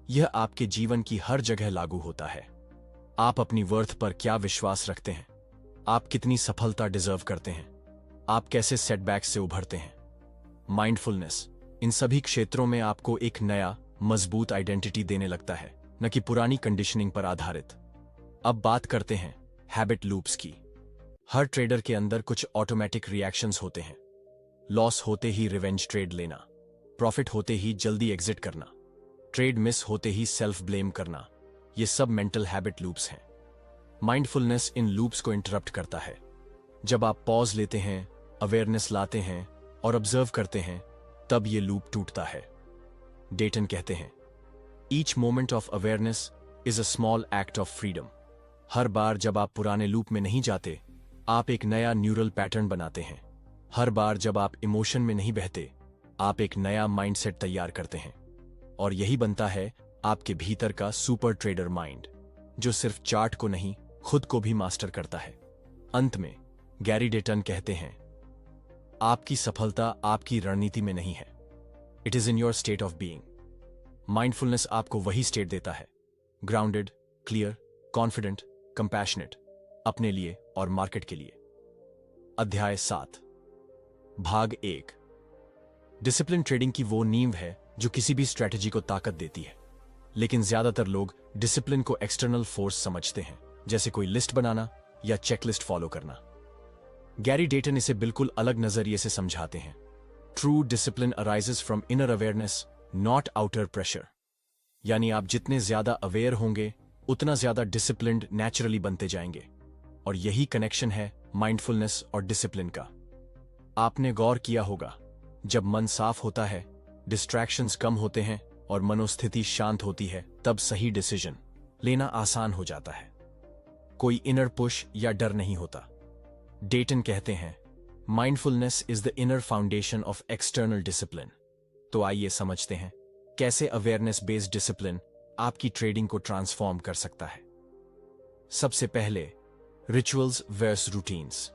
यह आपके जीवन की हर जगह लागू होता है। आप अपनी वर्थ पर क्या विश्वास रखते हैं? आप कितनी सफलता डिजर्व करते हैं? आप कैसे सेटबैक्स से उभरते हैं? माइंडफुलनेस इन सभी क्षेत्रों में आपको एक नया, मजबूत आइडेंटिटी देने लगता है, न कि पुरानी कंडीशनिंग पर आधारित। अब बात करते हैं हैबिट लूप्स की। हर ट्रेडर के अंदर कुछ ऑटोमेटिक रिएक्शंस होते हैं। लॉस होते ही रिवेंज ट्रेड लेना, प्रॉफिट होते ही जल्दी एग्जिट करना, ट्रेड मिस होते ही सेल्फ ब्लेम करना। ये सब मेंटल हैबिट लूप्स हैं। माइंडफुलनेस इन लूप्स को इंटरप्ट करता है। जब आप पॉज लेते हैं, अवेयरनेस लाते हैं और ऑब्जर्व करते हैं, तब ये लूप टूटता है। डेटन कहते हैं, each moment of awareness is a small act of freedom. हर बार जब आप पुराने लूप में नहीं जाते, आप एक नया न्यूरल पैटर्न बनाते हैं। हर बार जब आप इमोशन में नहीं बहते, आप एक नया माइंडसेट तैयार करते हैं। और यही बनता है आपके भीतर का सुपर ट्रेडर माइंड, जो सिर्फ चार्ट को नहीं, खुद को भी मास्टर करता है। अंत में गैरी डेटन कहते हैं, आपकी सफलता आपकी रणनीति में नहीं है, it is in your state of being. Mindfulness आपको वही स्टेट देता है, ग्राउंडेड, क्लियर, कॉन्फिडेंट, कंपैशनेट, अपने लिए और मार्केट के लिए। अध्याय 7, भाग 1। डिसिप्लिन ट्रेडिंग की वो नींव है जो किसी भी स्ट्रेटजी को ताकत देती है। लेकिन ज्यादातर लोग डिसिप्लिन को एक्सटर्नल फोर्स समझते हैं, जैसे कोई लिस्ट बनाना या चेकलिस्ट फॉलो करना। गैरी डेटन इसे बिल्कुल अलग नजरिए से समझाते हैं। True discipline arises from inner awareness, not outer pressure. यानी आप जितने ज्यादा अवेयर होंगे, उतना ज्यादा डिसिप्लिन्ड नेचुरली बनते जाएंगे। और यही कनेक्शन है माइंडफुलनेस और डिसिप्लिन का। आपने गौर किया होगा, जब मन साफ होता है, डिस्ट्रैक्शंस कम होते हैं और मनोस्थिति शांत होती है, तब सही डिसीजन लेना आसान हो जाता है। कोई इनर पुश या डर नहीं होता। डेटन कहते हैं, mindfulness is the inner foundation of external discipline. तो आइए समझते हैं कैसे अवेयरनेस बेस्ड डिसिप्लिन आपकी ट्रेडिंग को ट्रांसफॉर्म कर सकता है। सबसे पहले, rituals versus routines.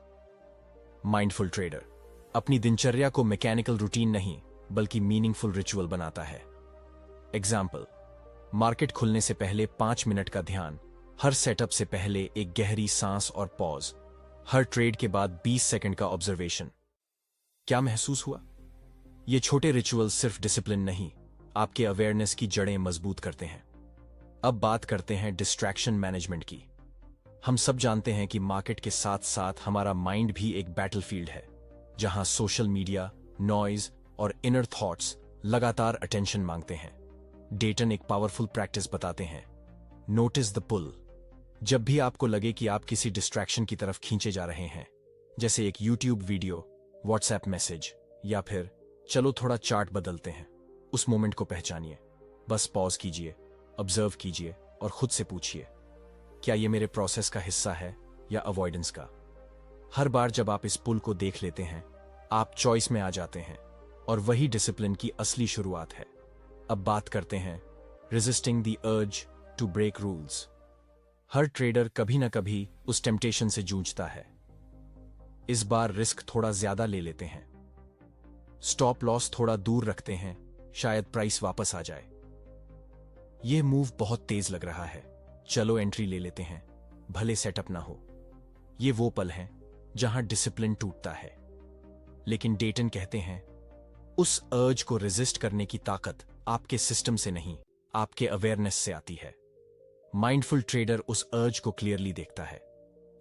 Mindful trader अपनी दिनचर्या को मैकेनिकल रूटीन नहीं, बल्कि मीनिंगफुल रिचुअल बनाता है। एग्जाम्पल, मार्केट खुलने से पहले 5 मिनट का ध्यान, हर सेटअप से पहले एक गहरी सांस और पॉज, हर ट्रेड के बाद 20 सेकंड का ऑब्जर्वेशन। क्या महसूस हुआ? ये छोटे रिचुअल्स सिर्फ डिसिप्लिन नहीं, आपके अवेयरनेस की जड़ें मजबूत करते हैं। अब बात करते हैं डिस्ट्रैक्शन मैनेजमेंट की। हम सब जानते हैं कि मार्केट के साथ साथ हमारा माइंड भी एक बैटलफील्ड है, जहां सोशल मीडिया, नॉइज और इनर थॉट्स लगातार अटेंशन मांगते हैं। डेटन एक पावरफुल प्रैक्टिस बताते हैं, नोटिस द पुल। जब भी आपको लगे कि आप किसी डिस्ट्रैक्शन की तरफ खींचे जा रहे हैं, जैसे एक यूट्यूब वीडियो, व्हाट्सएप मैसेज या फिर चलो थोड़ा चार्ट बदलते हैं, उस मोमेंट को पहचानिए। बस पॉज कीजिए, ऑब्जर्व कीजिए और खुद से पूछिए, क्या ये मेरे प्रोसेस का हिस्सा है या अवॉइडेंस का? हर बार जब आप इस पुल को देख लेते हैं, आप चॉइस में आ जाते हैं और वही डिसिप्लिन की असली शुरुआत है। अब बात करते हैं resisting the urge to break rules. हर ट्रेडर कभी ना कभी उस टेम्पटेशन से जूझता है। इस बार रिस्क थोड़ा ज्यादा ले लेते हैं, स्टॉप लॉस थोड़ा दूर रखते हैं, शायद प्राइस वापस आ जाए। यह मूव बहुत तेज लग रहा है, चलो एंट्री ले लेते हैं, भले सेटअप ना हो। ये वो पल हैं जहां डिसिप्लिन टूटता है। लेकिन डेटन कहते हैं, उस अर्ज को रेजिस्ट करने की ताकत आपके सिस्टम से नहीं, आपके अवेयरनेस से आती है। माइंडफुल ट्रेडर उस अर्ज को क्लियरली देखता है।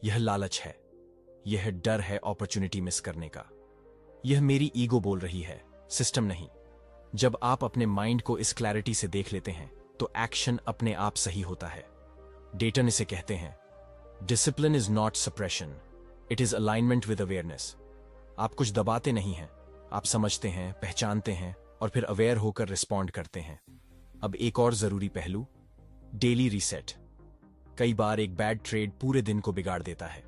यह लालच है, यह डर है अपॉर्चुनिटी मिस करने का। यह मेरी ईगो बोल रही है, सिस्टम नहीं। जब आप अपने माइंड को इस क्लैरिटी से देख लेते हैं, तो एक्शन अपने आप सही होता है। डेटन इसे कहते हैं, discipline is not suppression, it is alignment with awareness. आप कुछ दबाते नहीं हैं, आप समझते हैं, पहचानते हैं और फिर अवेयर होकर रिस्पॉन्ड करते हैं। अब एक और जरूरी पहलू, डेली रीसेट। कई बार एक बैड ट्रेड पूरे दिन को बिगाड़ देता है।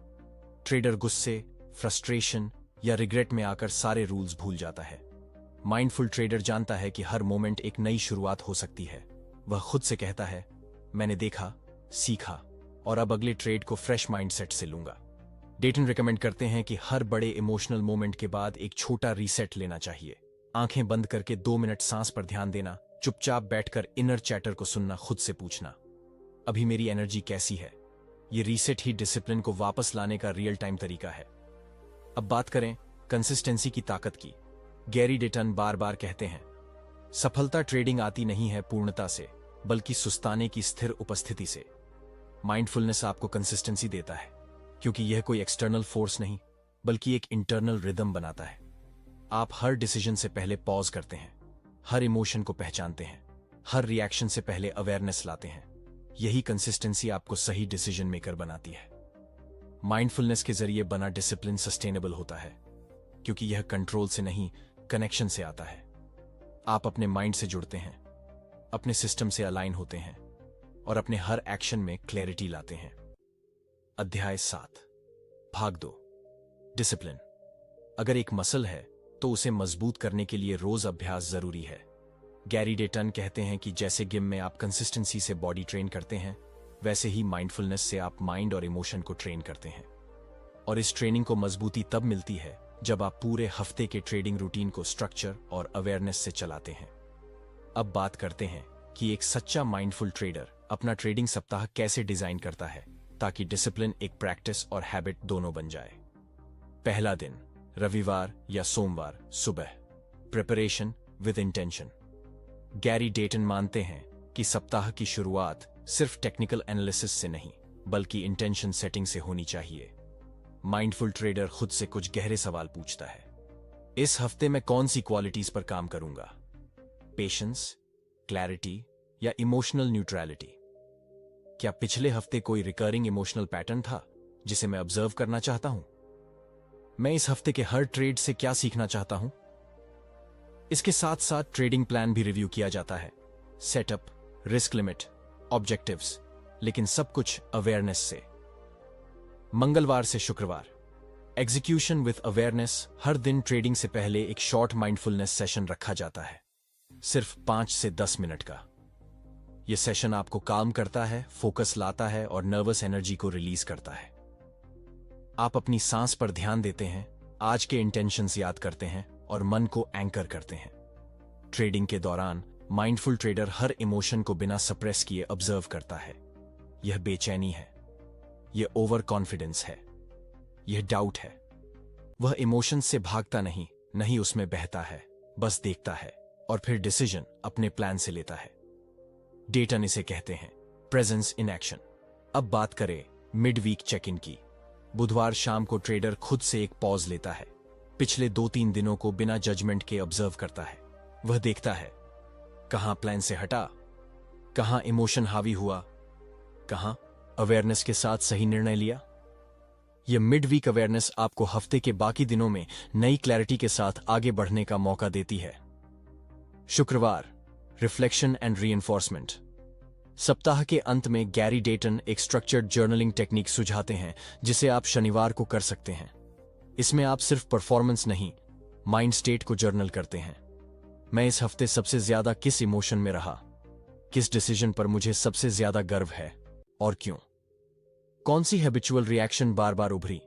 ट्रेडर गुस्से, फ्रस्ट्रेशन या रिग्रेट में आकर सारे रूल्स भूल जाता है। माइंडफुल ट्रेडर जानता है कि हर मोमेंट एक नई शुरुआत हो सकती है। वह खुद से कहता है, मैंने देखा, सीखा और अब अगले ट्रेड को फ्रेश माइंडसेट से लूंगा। डेटन रिकमेंड करते हैं कि हर बड़े इमोशनल मोमेंट के बाद एक छोटा रीसेट लेना चाहिए। आंखें बंद करके 2 मिनट सांस पर ध्यान देना, चुपचाप बैठकर इनर चैटर को सुनना, खुद से पूछना, अभी मेरी एनर्जी कैसी है? ये रीसेट ही डिसिप्लिन को वापस लाने का रियल टाइम तरीका है। अब बात करें कंसिस्टेंसी की ताकत की। गैरी डेटन बार बार कहते हैं, सफलता ट्रेडिंग आती नहीं है पूर्णता से, बल्कि सुस्ताने की स्थिर उपस्थिति से। माइंडफुलनेस आपको कंसिस्टेंसी देता है, क्योंकि यह कोई एक्सटर्नल फोर्स नहीं, बल्कि एक इंटरनल रिदम बनाता है। आप हर डिसीजन से पहले पॉज करते हैं, हर इमोशन को पहचानते हैं, हर रिएक्शन से पहले अवेयरनेस लाते हैं। यही कंसिस्टेंसी आपको सही डिसीजन मेकर बनाती है। माइंडफुलनेस के जरिए बना डिसिप्लिन सस्टेनेबल होता है, क्योंकि यह कंट्रोल से नहीं, कनेक्शन से आता है। आप अपने माइंड से जुड़ते हैं, अपने सिस्टम से अलाइन होते हैं और अपने हर एक्शन में क्लैरिटी लाते हैं। अध्याय 7, भाग 2, डिसिप्लिन। अगर एक मसल है तो उसे मजबूत करने के लिए रोज अभ्यास जरूरी है। गैरी डेटन कहते हैं कि जैसे जिम में आप कंसिस्टेंसी से बॉडी ट्रेन करते हैं, वैसे ही माइंडफुलनेस से आप माइंड और इमोशन को ट्रेन करते हैं। और इस ट्रेनिंग को मजबूती तब मिलती है जब आप पूरे हफ्ते के ट्रेडिंग रूटीन को स्ट्रक्चर और अवेयरनेस से चलाते हैं। अब बात करते हैं कि एक सच्चा माइंडफुल ट्रेडर अपना ट्रेडिंग सप्ताह कैसे डिजाइन करता है, ताकि डिसिप्लिन एक प्रैक्टिस और हैबिट दोनों बन जाए। पहला दिन, रविवार या सोमवार सुबह, प्रिपरेशन विद इंटेंशन। गैरी डेटन मानते हैं कि सप्ताह की शुरुआत सिर्फ टेक्निकल एनालिसिस से नहीं, बल्कि इंटेंशन सेटिंग से होनी चाहिए। माइंडफुल ट्रेडर खुद से कुछ गहरे सवाल पूछता है, इस हफ्ते में कौन सी क्वालिटीज पर काम करूंगा? पेशेंस, क्लैरिटी या इमोशनल न्यूट्रलिटी? क्या पिछले हफ्ते कोई रिकरिंग इमोशनल पैटर्न था जिसे मैं ऑब्जर्व करना चाहता हूं? मैं इस हफ्ते के हर ट्रेड से क्या सीखना चाहता हूं? इसके साथ साथ ट्रेडिंग प्लान भी रिव्यू किया जाता है, सेटअप, रिस्क लिमिट, ऑब्जेक्टिव्स, लेकिन सब कुछ अवेयरनेस से। मंगलवार से शुक्रवार, एग्जीक्यूशन विद अवेयरनेस। हर दिन ट्रेडिंग से पहले एक शॉर्ट माइंडफुलनेस सेशन रखा जाता है, सिर्फ 5 से 10 मिनट का। यह सेशन आपको काम करता है, फोकस लाता है और नर्वस एनर्जी को रिलीज करता है। आप अपनी सांस पर ध्यान देते हैं, आज के इंटेंशंस याद करते हैं और मन को एंकर करते हैं। ट्रेडिंग के दौरान माइंडफुल ट्रेडर हर इमोशन को बिना सप्रेस किए ऑब्जर्व करता है। यह बेचैनी है, यह ओवर कॉन्फिडेंस है, यह डाउट है। वह इमोशन से भागता नहीं, नहीं उसमें बहता है, बस देखता है और फिर डिसीजन अपने प्लान से लेता है। डेटन इसे कहते हैं प्रेजेंस इन एक्शन। अब बात करें मिड वीक चेक इन की। बुधवार शाम को ट्रेडर खुद से एक पॉज लेता है, पिछले 2-3 दिनों को बिना जजमेंट के ऑब्जर्व करता है। वह देखता है कहां प्लान से हटा, कहां इमोशन हावी हुआ, कहां अवेयरनेस के साथ सही निर्णय लिया। यह मिड वीक अवेयरनेस आपको हफ्ते के बाकी दिनों में नई क्लैरिटी के साथ आगे बढ़ने का मौका देती है। शुक्रवार, रिफ्लेक्शन एंड रीइंफोर्समेंट। सप्ताह के अंत में गैरी डेटन एक स्ट्रक्चर्ड जर्नलिंग टेक्निक सुझाते हैं जिसे आप शनिवार को कर सकते हैं। इसमें आप सिर्फ परफॉर्मेंस नहीं, माइंड स्टेट को जर्नल करते हैं। मैं इस हफ्ते सबसे ज्यादा किस इमोशन में रहा, किस डिसीजन पर मुझे सबसे ज्यादा गर्व है और क्यों, कौन सी हैबिचुअल रिएक्शन बार बार उभरी,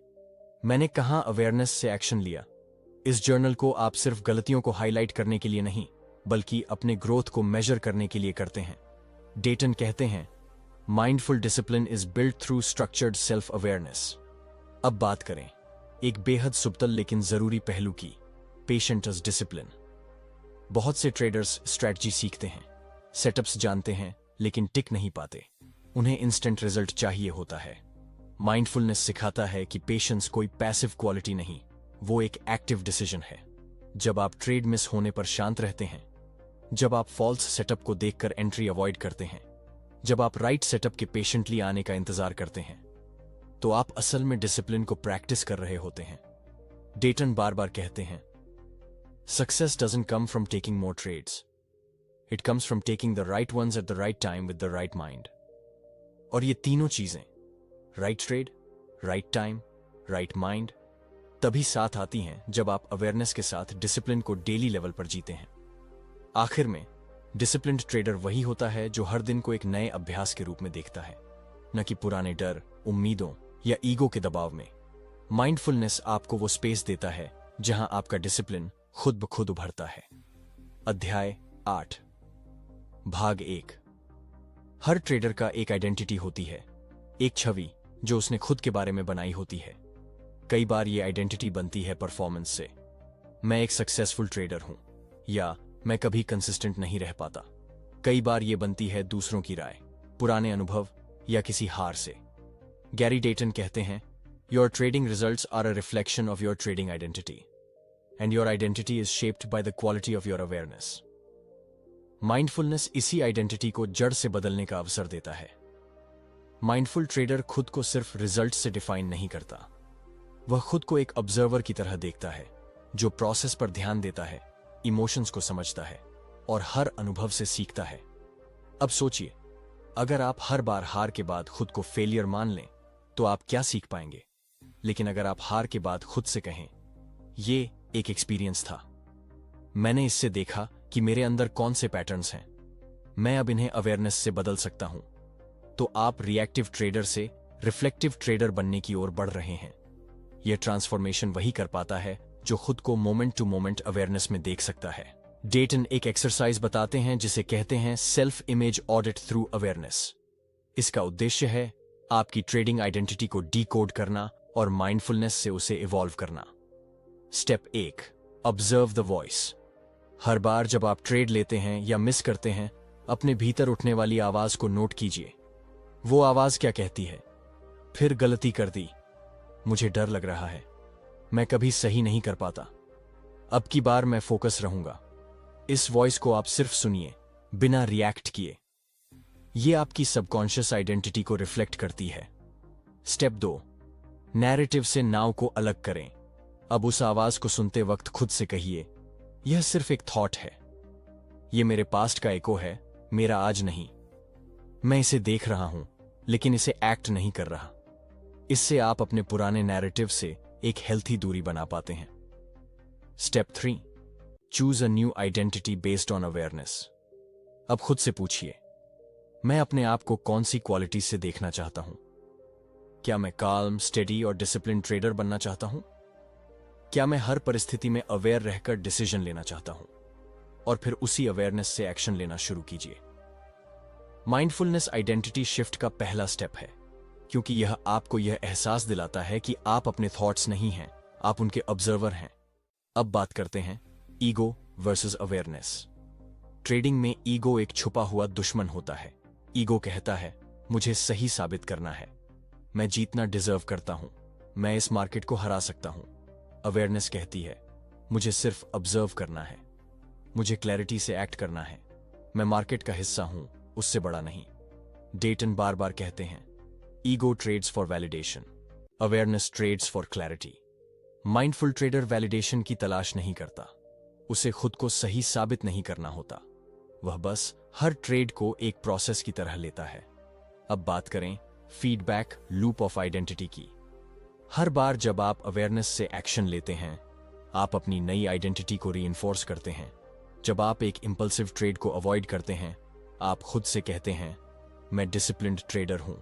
मैंने कहां अवेयरनेस से एक्शन लिया। इस जर्नल को आप सिर्फ गलतियों को हाईलाइट करने के लिए नहीं, बल्कि अपने ग्रोथ को मेजर करने के लिए करते हैं। डेटन कहते हैं, mindful discipline is built through structured self awareness. अब बात करें एक बेहद सुबतल लेकिन जरूरी पहलू की, पेशेंट एज डिसिप्लिन। बहुत से ट्रेडर्स स्ट्रैटेजी सीखते हैं, सेटअप्स जानते हैं, लेकिन टिक नहीं पाते। उन्हें इंस्टेंट रिजल्ट चाहिए होता है। माइंडफुलनेस सिखाता है कि पेशेंस कोई पैसिव क्वालिटी नहीं, वो एक एक्टिव डिसीजन है। जब आप ट्रेड मिस होने पर शांत रहते हैं, जब आप फॉल्स सेटअप को देखकर एंट्री अवॉइड करते हैं, जब आप राइट सेटअप के पेशेंटली आने का इंतजार करते हैं, तो आप असल में डिसिप्लिन को प्रैक्टिस कर रहे होते हैं। डेटन बार बार कहते हैं, success doesn't come from taking more trades, it comes from taking the right ones at the right time with the right mind. और ये तीनों चीजें, right trade, right time, right mind, तभी साथ आती हैं जब आप अवेयरनेस के साथ डिसिप्लिन को डेली लेवल पर जीते हैं। आखिर में, डिसिप्लिन्ड ट्रेडर वही होता है जो हर दिन को एक नए अभ्यास के रूप में देखता है, न कि पुराने डर, उम्मीदों या ईगो के दबाव में। माइंडफुलनेस आपको वो स्पेस देता है जहां आपका डिसिप्लिन खुद ब खुद उभरता है। अध्याय 8, भाग 1। हर ट्रेडर का एक आइडेंटिटी होती है, एक छवि जो उसने खुद के बारे में बनाई होती है। कई बार ये आइडेंटिटी बनती है परफॉर्मेंस से, मैं एक सक्सेसफुल ट्रेडर हूं, या मैं कभी कंसिस्टेंट नहीं रह पाता। कई बार ये बनती है दूसरों की राय, पुराने अनुभव या किसी हार से। गैरी डेटन कहते हैं, your trading results are a reflection of your trading identity and your identity is shaped by the quality of your awareness. Mindfulness इसी आइडेंटिटी को जड़ से बदलने का अवसर देता है। माइंडफुल ट्रेडर खुद को सिर्फ रिजल्ट से डिफाइन नहीं करता, वह खुद को एक ऑब्जर्वर की तरह देखता है जो प्रोसेस पर ध्यान देता है, इमोशंस को समझता है और हर अनुभव से सीखता है। अब सोचिए, अगर आप हर बार हार के बाद खुद को फेलियर मान लें तो आप क्या सीख पाएंगे? लेकिन अगर आप हार के बाद खुद से कहें, ये एक एक्सपीरियंस था, मैंने इससे देखा कि मेरे अंदर कौन से पैटर्न्स हैं, मैं अब इन्हें अवेयरनेस से बदल सकता हूं, तो आप रिएक्टिव ट्रेडर से रिफ्लेक्टिव ट्रेडर बनने की ओर बढ़ रहे हैं। यह ट्रांसफॉर्मेशन वही कर पाता है जो खुद को मोमेंट टू मोमेंट अवेयरनेस में देख सकता है। डेटन एक एक्सरसाइज बताते हैं जिसे कहते हैं self image audit through awareness. इसका उद्देश्य है आपकी ट्रेडिंग आइडेंटिटी को डीकोड करना और माइंडफुलनेस से उसे इवॉल्व करना। Step 1, observe the voice. हर बार जब आप ट्रेड लेते हैं या मिस करते हैं, अपने भीतर उठने वाली आवाज को नोट कीजिए। वो आवाज क्या कहती है? फिर गलती कर दी, मुझे डर लग रहा है, मैं कभी सही नहीं कर पाता, अब की बार मैं फोकस रहूंगा। इस वॉइस को आप सिर्फ सुनिए, बिना रिएक्ट किए। यह आपकी सबकॉन्शियस आइडेंटिटी को रिफ्लेक्ट करती है। स्टेप 2, नैरेटिव से नाव को अलग करें। अब उस आवाज को सुनते वक्त खुद से कहिए, यह सिर्फ एक थॉट है, यह मेरे पास्ट का एको है, मेरा आज नहीं। मैं इसे देख रहा हूं, लेकिन इसे एक्ट नहीं कर रहा। इससे आप अपने पुराने नैरेटिव से एक हेल्थी दूरी बना पाते हैं। Step 3, choose a new identity based on awareness. अब खुद से पूछिए, मैं अपने आप को कौन सी क्वालिटी से देखना चाहता हूं? क्या मैं काल्म, स्टेडी और डिसिप्लिन ट्रेडर बनना चाहता हूं? क्या मैं हर परिस्थिति में अवेयर रहकर डिसीजन लेना चाहता हूं? और फिर उसी अवेयरनेस से एक्शन लेना शुरू कीजिए। माइंडफुलनेस आइडेंटिटी शिफ्ट का पहला स्टेप है, क्योंकि यह आपको यह एहसास दिलाता है कि आप अपने थॉट्स नहीं हैं, आप उनके ऑब्जर्वर हैं। अब बात करते हैं ईगो वर्सेस अवेयरनेस। ट्रेडिंग में ईगो एक छुपा हुआ दुश्मन होता है। ईगो कहता है, मुझे सही साबित करना है, मैं जीतना डिजर्व करता हूं, मैं इस मार्केट को हरा सकता हूं। अवेयरनेस कहती है मुझे सिर्फ ऑब्जर्व करना है, मुझे क्लैरिटी से एक्ट करना है, मैं मार्केट का हिस्सा हूं, उससे बड़ा नहीं। डेटन बार बार कहते हैं ego trades for validation, awareness trades for clarity. Mindful trader validation की तलाश नहीं करता, उसे खुद को सही साबित नहीं करना होता, वह बस हर ट्रेड को एक प्रोसेस की तरह लेता है। अब बात करें फीडबैक लूप ऑफ आइडेंटिटी की। हर बार जब आप अवेयरनेस से एक्शन लेते हैं, आप अपनी नई आइडेंटिटी को रीइंफोर्स करते हैं। जब आप एक इंपल्सिव ट्रेड को अवॉइड करते हैं, आप खुद से कहते हैं मैं डिसिप्लिन्ड ट्रेडर हूं।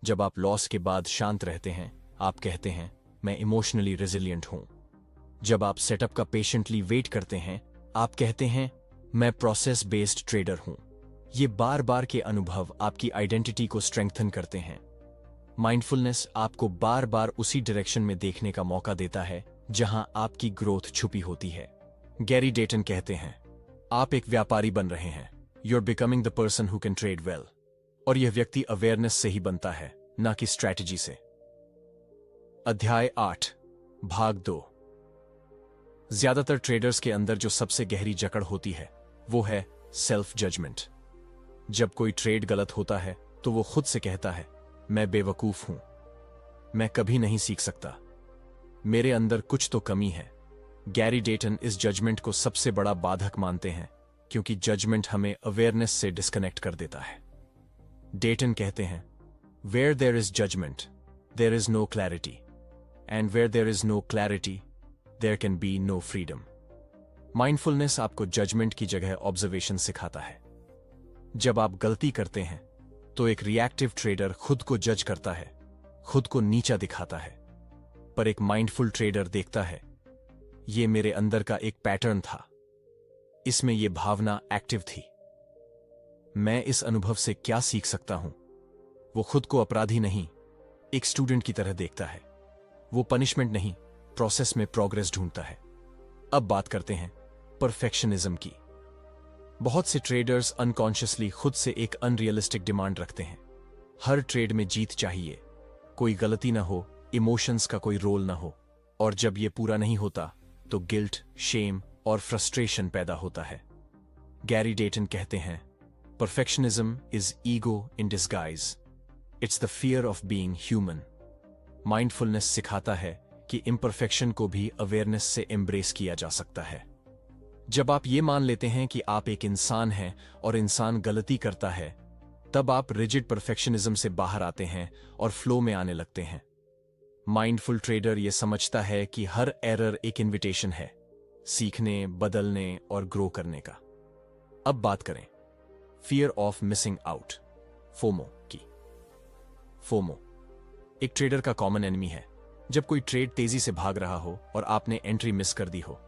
जब आप लॉस के बाद शांत रहते हैं, आप कहते हैं मैं इमोशनली रेजिलिएंट हूं। जब आप सेटअप का पेशेंटली वेट करते हैं, आप कहते हैं मैं प्रोसेस बेस्ड ट्रेडर हूं। ये बार बार के अनुभव आपकी आइडेंटिटी को स्ट्रेंथन करते हैं। माइंडफुलनेस आपको बार बार उसी डायरेक्शन में देखने का मौका देता है जहां आपकी ग्रोथ छुपी होती है। गैरी डेटन कहते हैं आप एक व्यापारी बन रहे हैं, you are becoming the person who can trade well. और यह व्यक्ति अवेयरनेस से ही बनता है, ना कि स्ट्रैटेजी से। अध्याय 8 भाग 2। ज्यादातर ट्रेडर्स के अंदर जो सबसे गहरी जकड़ होती है वो है सेल्फ जजमेंट। जब कोई ट्रेड गलत होता है तो वो खुद से कहता है मैं बेवकूफ हूं, मैं कभी नहीं सीख सकता, मेरे अंदर कुछ तो कमी है। गैरी डेटन इस जजमेंट को सबसे बड़ा बाधक मानते हैं क्योंकि जजमेंट हमें अवेयरनेस से डिस्कनेक्ट कर देता है। डेटन कहते हैं where there is judgement there is no clarity, and where there is no clarity there can be no freedom. Mindfulness आपको जजमेंट की जगह ऑब्जर्वेशन सिखाता है। जब आप गलती करते हैं तो एक रिएक्टिव ट्रेडर खुद को जज करता है, खुद को नीचा दिखाता है, पर एक माइंडफुल ट्रेडर देखता है ये मेरे अंदर का एक पैटर्न था, इसमें यह भावना एक्टिव थी, मैं इस अनुभव से क्या सीख सकता हूं। वो खुद को अपराधी नहीं, एक स्टूडेंट की तरह देखता है। वो पनिशमेंट नहीं, प्रोसेस में प्रोग्रेस ढूंढता है। अब बात करते हैं परफेक्शनिज्म की। बहुत से ट्रेडर्स अनकॉन्शियसली खुद से एक अनरियलिस्टिक डिमांड रखते हैं। हर ट्रेड में जीत चाहिए, कोई गलती ना हो, इमोशंस का कोई रोल ना हो, और जब यह पूरा नहीं होता तो गिल्ट, शेम और फ्रस्ट्रेशन पैदा होता है। गैरी डेटन कहते हैं perfectionism is ego in disguise, it's the fear of being human. Mindfulness सिखाता है कि इम्परफेक्शन को भी अवेयरनेस से एम्ब्रेस किया जा सकता है। जब आप ये मान लेते हैं कि आप एक इंसान हैं और इंसान गलती करता है, तब आप रिजिड परफेक्शनिज्म से बाहर आते हैं और फ्लो में आने लगते हैं। माइंडफुल ट्रेडर यह समझता है कि हर एरर एक इन्विटेशन है सीखने, बदलने और ग्रो करने का। अब बात करें fear of missing out, FOMO की। फोमो एक ट्रेडर का कॉमन एनिमी है। जब कोई ट्रेड तेजी से भाग रहा हो और आपने एंट्री मिस कर दी हो,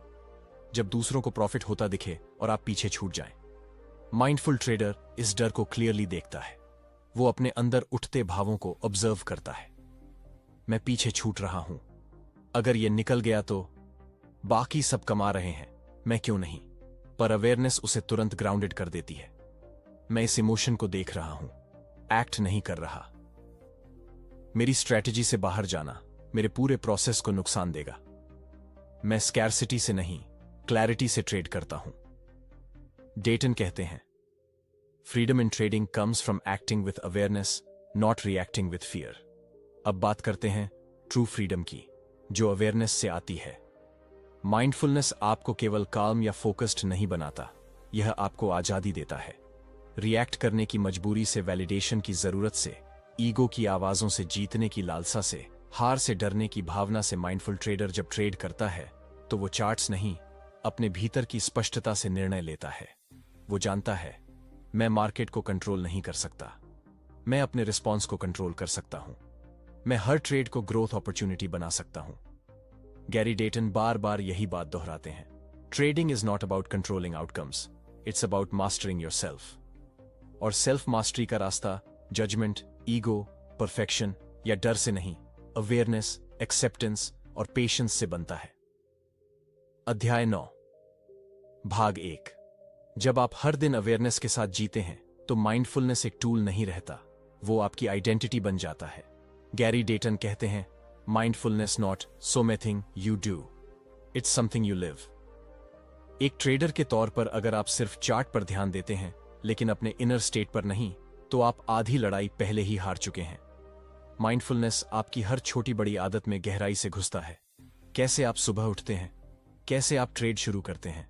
जब दूसरों को प्रॉफिट होता दिखे और आप पीछे छूट जाएं। माइंडफुल ट्रेडर इस डर को क्लियरली देखता है। वो अपने अंदर उठते भावों को ऑब्जर्व करता है। मैं पीछे छूट रहा हूं, अगर ये निकल गया तो बाकी सब कमा रहे हैं, मैं क्यों नहीं। पर अवेयरनेस उसे तुरंत ग्राउंडेड कर देती है। मैं इस इमोशन को देख रहा हूं, एक्ट नहीं कर रहा। मेरी स्ट्रैटेजी से बाहर जाना मेरे पूरे प्रोसेस को नुकसान देगा। मैं स्कैरसिटी से नहीं, क्लैरिटी से ट्रेड करता हूं। डेटन कहते हैं freedom in trading comes from acting with awareness, not reacting with fear. अब बात करते हैं ट्रू फ्रीडम की, जो अवेयरनेस से आती है। माइंडफुलनेस आपको केवल काम या फोकस्ड नहीं बनाता, यह आपको आजादी देता है। रिएक्ट करने की मजबूरी से, वैलिडेशन की जरूरत से, ईगो की आवाजों से जीतने की लालसा से, हार से डरने की भावना से माइंडफुल ट्रेडर जब ट्रेड करता है तो वो चार्ट्स नहीं, अपने भीतर की स्पष्टता से निर्णय लेता है। वो जानता है मैं मार्केट को कंट्रोल नहीं कर सकता, मैं अपने रिस्पॉन्स को कंट्रोल कर सकता हूं। मैं हर ट्रेड को ग्रोथ अपॉर्चुनिटी बना सकता हूं। गैरी डेटन बार बार यही बात दोहराते हैं, trading is not about controlling outcomes, it's about mastering yourself. और सेल्फ मास्टरी का रास्ता जजमेंट, ईगो, परफेक्शन या डर से नहीं, अवेयरनेस, एक्सेप्टेंस और पेशेंस से बनता है। अध्याय 9 भाग 1। जब आप हर दिन अवेयरनेस के साथ जीते हैं तो माइंडफुलनेस एक टूल नहीं रहता, वो आपकी आइडेंटिटी बन जाता है। गैरी डेटन कहते हैं, mindfulness not something you do, it's something you live. एक ट्रेडर के तौर पर अगर आप सिर्फ चार्ट पर ध्यान देते हैं लेकिन अपने इनर स्टेट पर नहीं, तो आप आधी लड़ाई पहले ही हार चुके हैं। माइंडफुलनेस आपकी हर छोटी बड़ी आदत में गहराई से घुसता है। कैसे आप सुबह उठते हैं, कैसे आप ट्रेड शुरू करते हैं,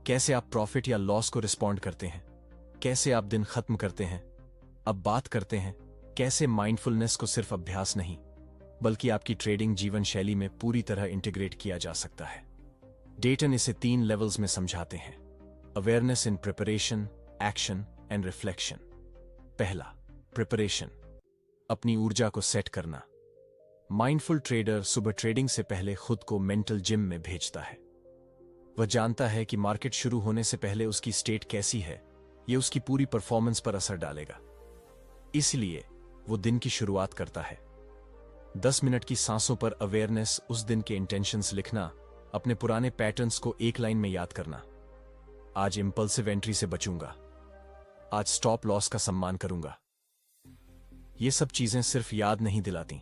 कैसे आप प्रॉफिट या लॉस को रिस्पॉन्ड करते हैं, कैसे आप दिन खत्म करते हैं। अब बात करते हैं कैसे माइंडफुलनेस को सिर्फ अभ्यास नहीं बल्कि आपकी ट्रेडिंग जीवन शैली में पूरी तरह इंटीग्रेट किया जा सकता है। डेटन इसे 3 लेवल्स में समझाते हैं: awareness in preparation, action and reflection. पहला, प्रिपरेशन, अपनी ऊर्जा को सेट करना। माइंडफुल ट्रेडर सुबह ट्रेडिंग से पहले खुद को मेंटल जिम में भेजता है। वह जानता है कि मार्केट शुरू होने से पहले उसकी स्टेट कैसी है, यह उसकी पूरी परफॉर्मेंस पर असर डालेगा। इसलिए वो दिन की शुरुआत करता है 10 मिनट की सांसों पर अवेयरनेस, उस दिन के इंटेंशंस लिखना, अपने पुराने पैटर्न्स को एक लाइन में याद करना। आज इंपल्सिव एंट्री से बचूंगा, आज स्टॉप लॉस का सम्मान करूंगा। ये सब चीजें सिर्फ याद नहीं दिलाती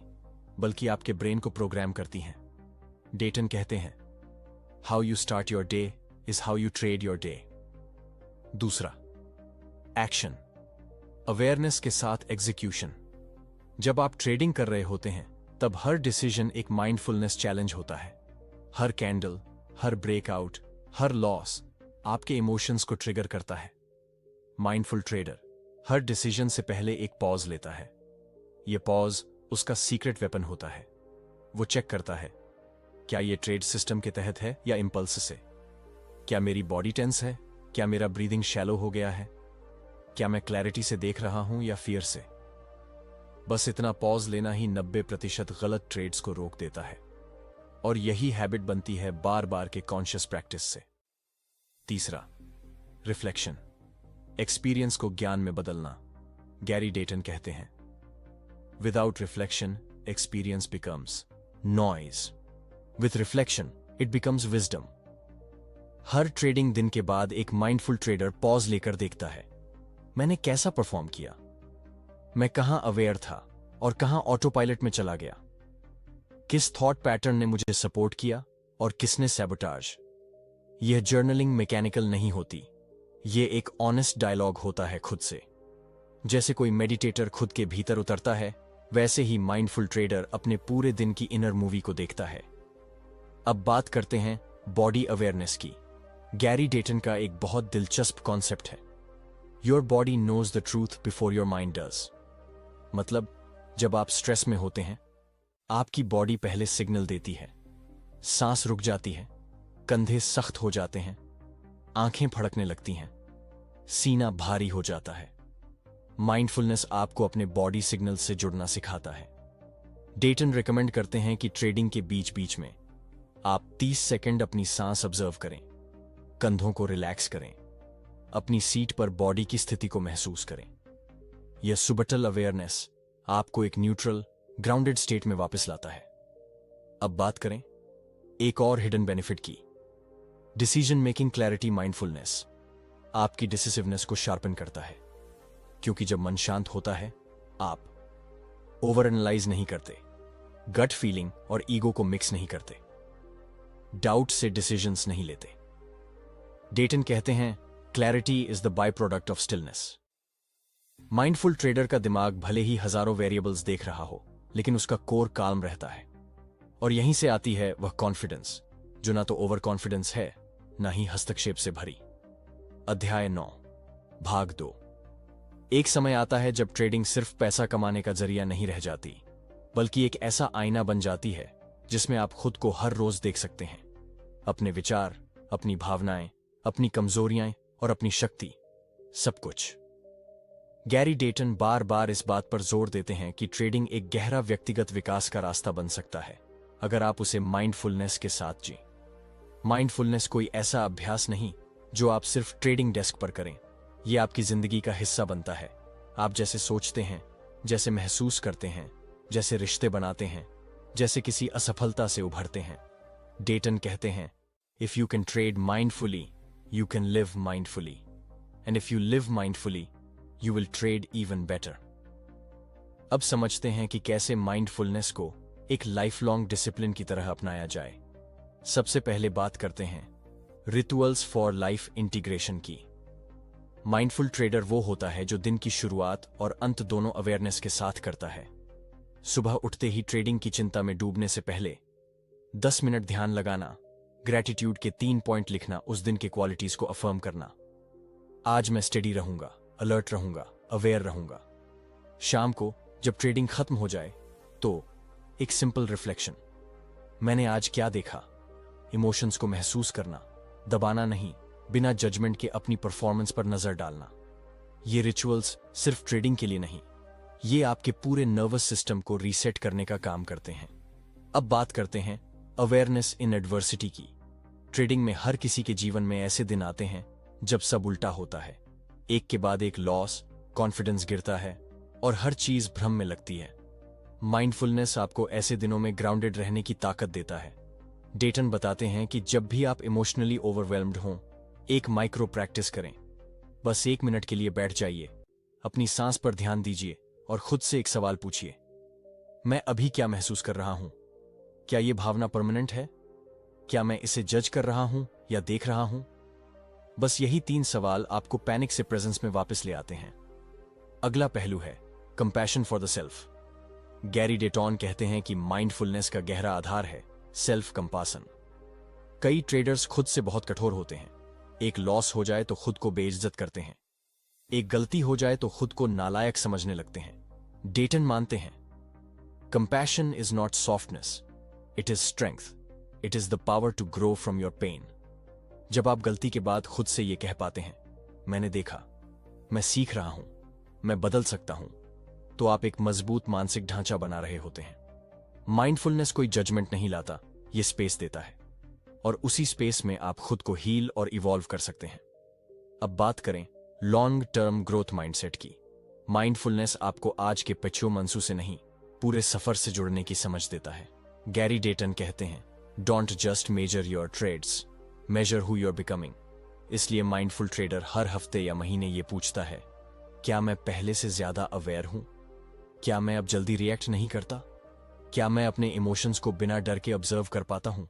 बल्कि आपके ब्रेन को प्रोग्राम करती हैं। डेटन कहते हैं, how you start your day is how you trade your day. दूसरा, एक्शन, अवेयरनेस के साथ एग्जीक्यूशन। जब आप ट्रेडिंग कर रहे होते हैं तब हर डिसीजन एक माइंडफुलनेस चैलेंज होता है। हर कैंडल, हर ब्रेकआउट, हर लॉस आपके इमोशंस को ट्रिगर करता है। माइंडफुल ट्रेडर हर डिसीजन से पहले एक पॉज लेता है। यह पॉज उसका सीक्रेट वेपन होता है। वो चेक करता है, क्या यह ट्रेड सिस्टम के तहत है या इंपल्स से? क्या मेरी बॉडी टेंस है? क्या मेरा ब्रीदिंग शैलो हो गया है? क्या मैं क्लैरिटी से देख रहा हूं या फियर से? बस इतना पॉज लेना ही 90% गलत ट्रेड्स को रोक देता है। और यही हैबिट बनती है बार बार के कॉन्शियस प्रैक्टिस से। तीसरा, रिफ्लेक्शन, एक्सपीरियंस को ज्ञान में बदलना। गैरी डेटन कहते हैं, without reflection experience becomes noise, with reflection it becomes wisdom. Her trading दिन के बाद एक माइंडफुल ट्रेडर पॉज लेकर देखता है, मैंने कैसा परफॉर्म किया, मैं कहां अवेयर था और कहां ऑटो पायलट में चला गया, किस थॉट पैटर्न ने मुझे सपोर्ट किया और किसने सैबोटाज। यह जर्नलिंग मैकेनिकल नहीं होती, यह एक ऑनेस्ट डायलॉग होता है खुद से। जैसे कोई मेडिटेटर खुद के भीतर उतरता है, वैसे ही माइंडफुल ट्रेडर अपने पूरे दिन की इनर मूवी को देखता है। अब बात करते हैं बॉडी अवेयरनेस की। गैरी डेटन का एक बहुत दिलचस्प कॉन्सेप्ट है, your body knows the truth before your mind does. मतलब, जब आप स्ट्रेस में होते हैं, आपकी बॉडी पहले सिग्नल देती है। सांस रुक जाती है, कंधे सख्त हो जाते हैं, आंखें फड़कने लगती हैं, सीना भारी हो जाता है। माइंडफुलनेस आपको अपने बॉडी सिग्नल से जुड़ना सिखाता है। डेटन रिकमेंड करते हैं कि ट्रेडिंग के बीच बीच में आप 30 सेकंड अपनी सांस ऑब्जर्व करें, कंधों को रिलैक्स करें, अपनी सीट पर बॉडी की स्थिति को महसूस करें। यह सुबटल अवेयरनेस आपको एक न्यूट्रल, ग्राउंडेड स्टेट में वापस लाता है। अब बात करें एक और हिडन बेनिफिट की, डिसीजन मेकिंग क्लैरिटी। माइंडफुलनेस आपकी डिसिसिवनेस को शार्पन करता है, क्योंकि जब मन शांत होता है, आप ओवर एनालाइज नहीं करते, गट फीलिंग और ईगो को मिक्स नहीं करते, डाउट से डिसीजंस नहीं लेते। डेटन कहते हैं, clarity is the by product of stillness. Mindful trader का दिमाग भले ही हजारों वेरिएबल्स देख रहा हो, लेकिन उसका कोर काम रहता है। और यहीं से आती है वह कॉन्फिडेंस, जो ना तो ओवर कॉन्फिडेंस है, ना ही हस्तक्षेप से भरी। अध्याय 9, भाग 2। एक समय आता है जब ट्रेडिंग सिर्फ पैसा कमाने का जरिया नहीं रह जाती, बल्कि एक ऐसा आईना बन जाती है जिसमें आप खुद को हर रोज देख सकते हैं। अपने विचार, अपनी भावनाएं, अपनी कमजोरियां और अपनी शक्ति, सब कुछ। गैरी डेटन बार बार इस बात पर जोर देते हैं कि ट्रेडिंग एक गहरा व्यक्तिगत विकास का रास्ता बन सकता है, अगर आप उसे माइंडफुलनेस के साथ जिएं। माइंडफुलनेस कोई ऐसा अभ्यास नहीं जो आप सिर्फ ट्रेडिंग डेस्क पर करें। यह आपकी जिंदगी का हिस्सा बनता है। आप जैसे सोचते हैं, जैसे महसूस करते हैं, जैसे रिश्ते बनाते हैं, जैसे किसी असफलता से उभरते हैं। डेटन कहते हैं, if you can trade mindfully, you can live mindfully. And if you live mindfully, you will trade even better. अब समझते हैं कि कैसे माइंडफुलनेस को एक लाइफ लॉन्ग डिसिप्लिन की तरह अपनाया जाए। सबसे पहले बात करते हैं रिचुअल्स फॉर लाइफ इंटीग्रेशन की। माइंडफुल ट्रेडर वो होता है जो दिन की शुरुआत और अंत दोनों अवेयरनेस के साथ करता है। सुबह उठते ही ट्रेडिंग की चिंता में डूबने से पहले 10 मिनट ध्यान लगाना, ग्रैटिट्यूड के 3 पॉइंट लिखना, उस दिन के क्वालिटीज को अफर्म करना। आज मैं स्टेडी रहूंगा, अलर्ट रहूंगा, अवेयर रहूंगा। शाम को जब ट्रेडिंग खत्म हो जाए तो एक सिंपल रिफ्लेक्शन, मैंने आज क्या देखा। इमोशंस को महसूस करना, दबाना नहीं, बिना जजमेंट के अपनी परफॉर्मेंस पर नजर डालना। ये रिचुअल्स सिर्फ ट्रेडिंग के लिए नहीं, ये आपके पूरे नर्वस सिस्टम को रीसेट करने का काम करते हैं। अब बात करते हैं अवेयरनेस इन एडवर्सिटी की। ट्रेडिंग में हर किसी के जीवन में ऐसे दिन आते हैं जब सब उल्टा होता है। एक के बाद एक लॉस, कॉन्फिडेंस गिरता है और हर चीज भ्रम में लगती है। माइंडफुलनेस आपको ऐसे दिनों में ग्राउंडेड रहने की ताकत देता है। डेटन बताते हैं कि जब भी आप इमोशनली ओवरवेल्म्ड हों, एक माइक्रो प्रैक्टिस करें। बस 1 मिनट के लिए बैठ जाइए, अपनी सांस पर ध्यान दीजिए और खुद से एक सवाल पूछिए, मैं अभी क्या महसूस कर रहा हूं? क्या यह भावना परमानेंट है? क्या मैं इसे जज कर रहा हूं या देख रहा हूं? बस यही 3 सवाल आपको पैनिक से प्रेजेंस में वापस ले आते हैं। अगला पहलू है compassion for the self. Gary Dayton कहते हैं कि माइंडफुलनेस का गहरा आधार है सेल्फ कंपासन। कई ट्रेडर्स खुद से बहुत कठोर होते हैं। एक लॉस हो जाए तो खुद को बेइज्जत करते हैं, एक गलती हो जाए तो खुद को नालायक समझने लगते हैं। डेटन मानते हैं compassion is not softness, it is strength, it is the power to grow from your pain. जब आप गलती के बाद खुद से यह कह पाते हैं, मैंने देखा, मैं सीख रहा हूं, मैं बदल सकता हूं, तो आप एक मजबूत मानसिक ढांचा बना रहे होते हैं। माइंडफुलनेस कोई जजमेंट नहीं लाता, यह स्पेस देता है और उसी स्पेस में आप खुद को हील और इवॉल्व कर सकते हैं। अब बात करें लॉन्ग टर्म ग्रोथ माइंडसेट की। माइंडफुलनेस आपको आज के पछुए मंसू से नहीं, पूरे सफर से जुड़ने की समझ देता है। गैरी डेटन कहते हैं, don't just measure your trades, measure who you are becoming. इसलिए माइंडफुल ट्रेडर हर हफ्ते या महीने ये पूछता है, क्या मैं पहले से ज्यादा अवेयर हूं? क्या मैं अब जल्दी रिएक्ट नहीं करता? क्या मैं अपने इमोशंस को बिना डर के ऑब्जर्व कर पाता हूं?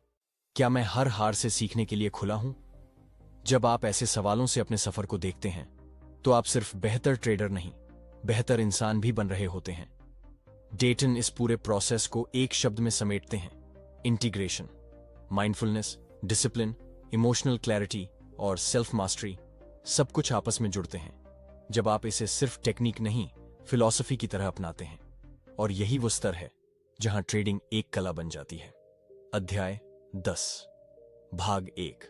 क्या मैं हर हार से सीखने के लिए खुला हूं? जब आप ऐसे सवालों से अपने सफर को देखते हैं तो आप सिर्फ बेहतर ट्रेडर नहीं, बेहतर इंसान भी बन रहे होते हैं। डेटन इस पूरे प्रोसेस को एक शब्द में समेटते हैं, integration. Mindfulness, discipline, emotional clarity और सेल्फ मास्टरी सब कुछ आपस में जुड़ते हैं जब आप इसे सिर्फ टेक्निक नहीं, फिलॉसफी की तरह अपनाते हैं। और यही वो स्तर है जहां ट्रेडिंग एक कला बन जाती है। अध्याय 10, भाग 1।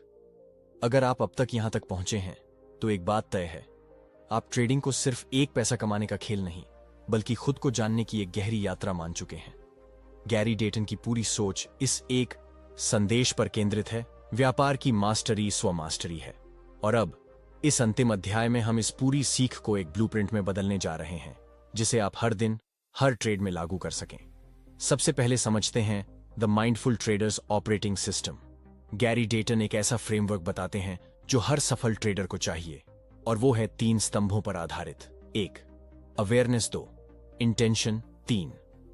अगर आप अब तक यहां तक पहुंचे हैं तो एक बात तय है, आप ट्रेडिंग को सिर्फ एक पैसा कमाने का खेल नहीं, बल्कि खुद को जानने की एक गहरी यात्रा मान चुके हैं। गैरी डेटन की पूरी सोच इस एक संदेश पर केंद्रित है, व्यापार की मास्टरी स्वमास्टरी है। और अब इस अंतिम अध्याय में हम इस पूरी सीख को एक ब्लूप्रिंट में बदलने जा रहे हैं जिसे आप हर दिन, हर ट्रेड में लागू कर सकें। सबसे पहले समझते हैं the mindful traders operating system. Gary डेटन एक ऐसा फ्रेमवर्क बताते हैं जो हर सफल ट्रेडर को चाहिए, और वो है 3 स्तंभों पर आधारित। 1, अवेयरनेस। 2, इंटेंशन। 3,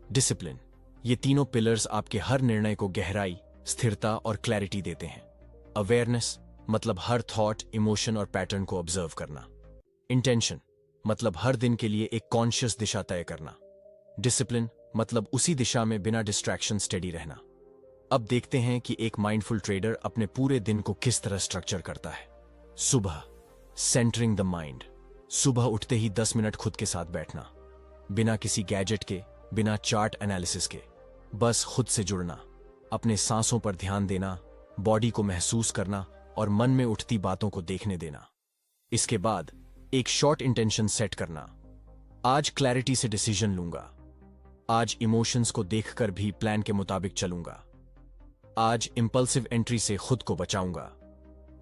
डिसिप्लिन। ये तीनों पिलर्स आपके हर निर्णय को गहराई, स्थिरता और क्लैरिटी देते हैं। अवेयरनेस मतलब हर थॉट, इमोशन और पैटर्न को ऑब्जर्व करना। इंटेंशन मतलब हर दिन के लिए एक कॉन्शियस दिशा तय करना। डिसिप्लिन मतलब उसी दिशा में बिना डिस्ट्रैक्शन स्टेडी रहना। अब देखते हैं कि एक माइंडफुल ट्रेडर अपने पूरे दिन को किस तरह स्ट्रक्चर करता है। सुबह, सेंटरिंग द माइंड। सुबह उठते ही 10 मिनट खुद के साथ बैठना, बिना किसी गैजेट के, बिना चार्ट एनालिसिस के, बस खुद से जुड़ना, अपने सांसों पर ध्यान देना, बॉडी को महसूस करना और मन में उठती बातों को देखने देना। इसके बाद एक शॉर्ट इंटेंशन सेट करना, आज क्लैरिटी से डिसीजन लूंगा, आज इमोशंस को देखकर भी प्लान के मुताबिक चलूंगा, आज इंपल्सिव एंट्री से खुद को बचाऊंगा।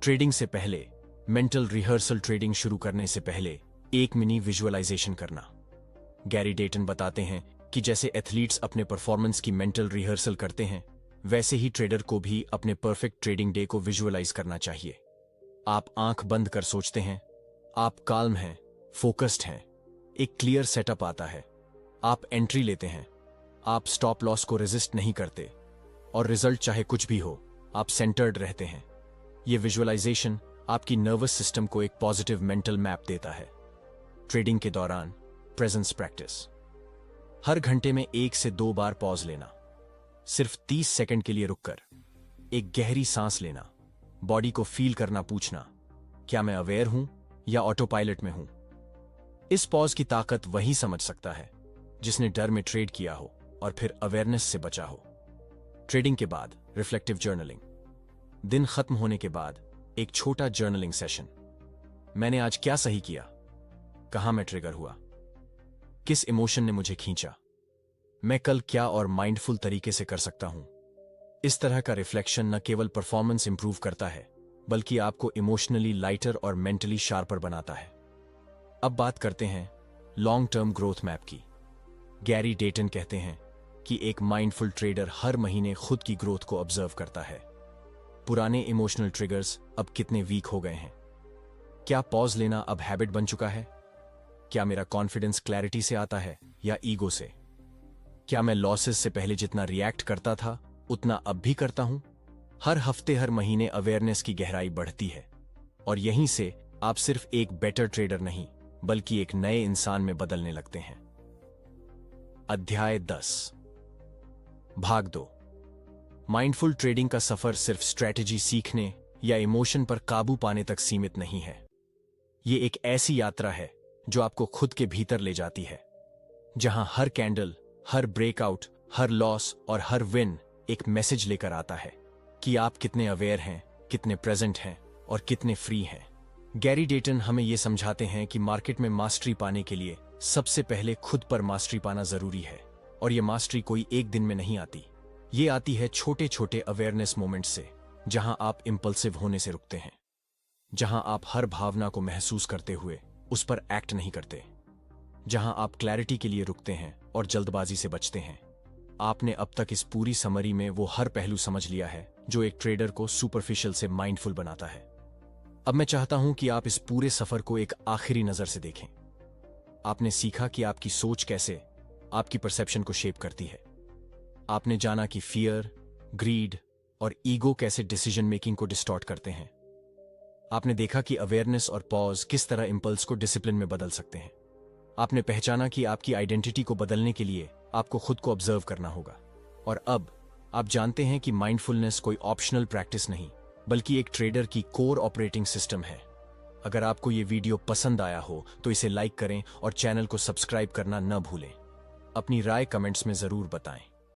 ट्रेडिंग से पहले मेंटल रिहर्सल। ट्रेडिंग शुरू करने से पहले एक मिनी विजुअलाइजेशन करना। गैरी डेटन बताते हैं कि जैसे एथलीट्स अपने परफॉर्मेंस की मेंटल रिहर्सल करते हैं, वैसे ही ट्रेडर को भी अपने परफेक्ट ट्रेडिंग डे को विजुअलाइज करना चाहिए। आप आंख बंद कर सोचते हैं, आप काल्म हैं, फोकस्ड हैं, एक क्लियर सेटअप आता है, आप एंट्री लेते हैं, आप स्टॉप लॉस को रेजिस्ट नहीं करते, और रिजल्ट चाहे कुछ भी हो, आप सेंटर्ड रहते हैं। ये विजुअलाइजेशन आपकी नर्वस सिस्टम को एक पॉजिटिव मेंटल मैप देता है। ट्रेडिंग के दौरान प्रेजेंस प्रैक्टिस। हर घंटे में 1 से 2 बार पॉज लेना, सिर्फ 30 सेकंड के लिए रुककर एक गहरी सांस लेना, बॉडी को फील करना, पूछना क्या मैं अवेयर हूं या ऑटो पायलट में हूं। इस पॉज की ताकत वही समझ सकता है जिसने डर में ट्रेड किया हो और फिर अवेयरनेस से बचा हो। ट्रेडिंग के बाद रिफ्लेक्टिव जर्नलिंग। दिन खत्म होने के बाद एक छोटा जर्नलिंग सेशन। मैंने आज क्या सही किया, कहां मैं ट्रिगर हुआ, किस इमोशन ने मुझे खींचा, मैं कल क्या और माइंडफुल तरीके से कर सकता हूं। इस तरह का रिफ्लेक्शन न केवल परफॉर्मेंस इंप्रूव करता है बल्कि आपको इमोशनली लाइटर और मेंटली शार्पर बनाता है। अब बात करते हैं लॉन्ग टर्म ग्रोथ मैप की। गैरी डेटन कहते हैं कि एक माइंडफुल ट्रेडर हर महीने खुद की ग्रोथ को ऑब्जर्व करता है। पुराने इमोशनल ट्रिगर्स अब कितने वीक हो गए हैं? क्या पॉज लेना अब हैबिट बन चुका है? क्या मेरा कॉन्फिडेंस क्लैरिटी से आता है या ईगो से? क्या मैं लॉसेस से पहले जितना रिएक्ट करता था उतना अब भी करता हूं? हर हफ्ते हर महीने अवेयरनेस की गहराई बढ़ती है और यहीं से आप सिर्फ एक बेटर ट्रेडर नहीं बल्कि एक नए इंसान में बदलने लगते हैं। अध्याय 10, भाग 2। माइंडफुल ट्रेडिंग का सफर सिर्फ स्ट्रेटेजी सीखने या इमोशन पर काबू पाने तक सीमित नहीं है। यह एक ऐसी यात्रा है जो आपको खुद के भीतर ले जाती है, जहां हर कैंडल, हर ब्रेकआउट, हर लॉस और हर विन एक मैसेज लेकर आता है कि आप कितने अवेयर हैं, कितने प्रेजेंट हैं और कितने फ्री हैं। गैरी डेटन हमें यह समझाते हैं कि मार्केट में मास्टरी पाने के लिए सबसे पहले खुद पर मास्टरी पाना जरूरी है, और यह मास्टरी कोई एक दिन में नहीं आती। ये आती है छोटे छोटे अवेयरनेस मोमेंट्स से, जहां आप इंपल्सिव होने से रुकते हैं, जहां आप हर भावना को महसूस करते हुए उस पर एक्ट नहीं करते, जहां आप क्लैरिटी के लिए रुकते हैं और जल्दबाजी से बचते हैं। आपने अब तक इस पूरी समरी में वो हर पहलू समझ लिया है जो एक ट्रेडर को सुपरफिशियल से माइंडफुल बनाता है। अब मैं चाहता हूं कि आप इस पूरे सफर को एक आखिरी नजर से देखें। आपने सीखा कि आपकी सोच कैसे आपकी परसेप्शन को शेप करती है। आपने जाना कि फियर, ग्रीड और ईगो कैसे डिसीजन मेकिंग को डिस्टॉर्ट करते हैं। आपने देखा कि अवेयरनेस और पॉज किस तरह इंपल्स को डिसिप्लिन में बदल सकते हैं। आपने पहचाना कि आपकी आइडेंटिटी को बदलने के लिए आपको खुद को ऑब्जर्व करना होगा। और अब आप जानते हैं कि माइंडफुलनेस कोई ऑप्शनल प्रैक्टिस नहीं बल्कि एक ट्रेडर की कोर ऑपरेटिंग सिस्टम है। अगर आपको ये वीडियो पसंद आया हो तो इसे लाइक करें और चैनल को सब्सक्राइब करना न भूलें। अपनी राय कमेंट्स में जरूर बताएं।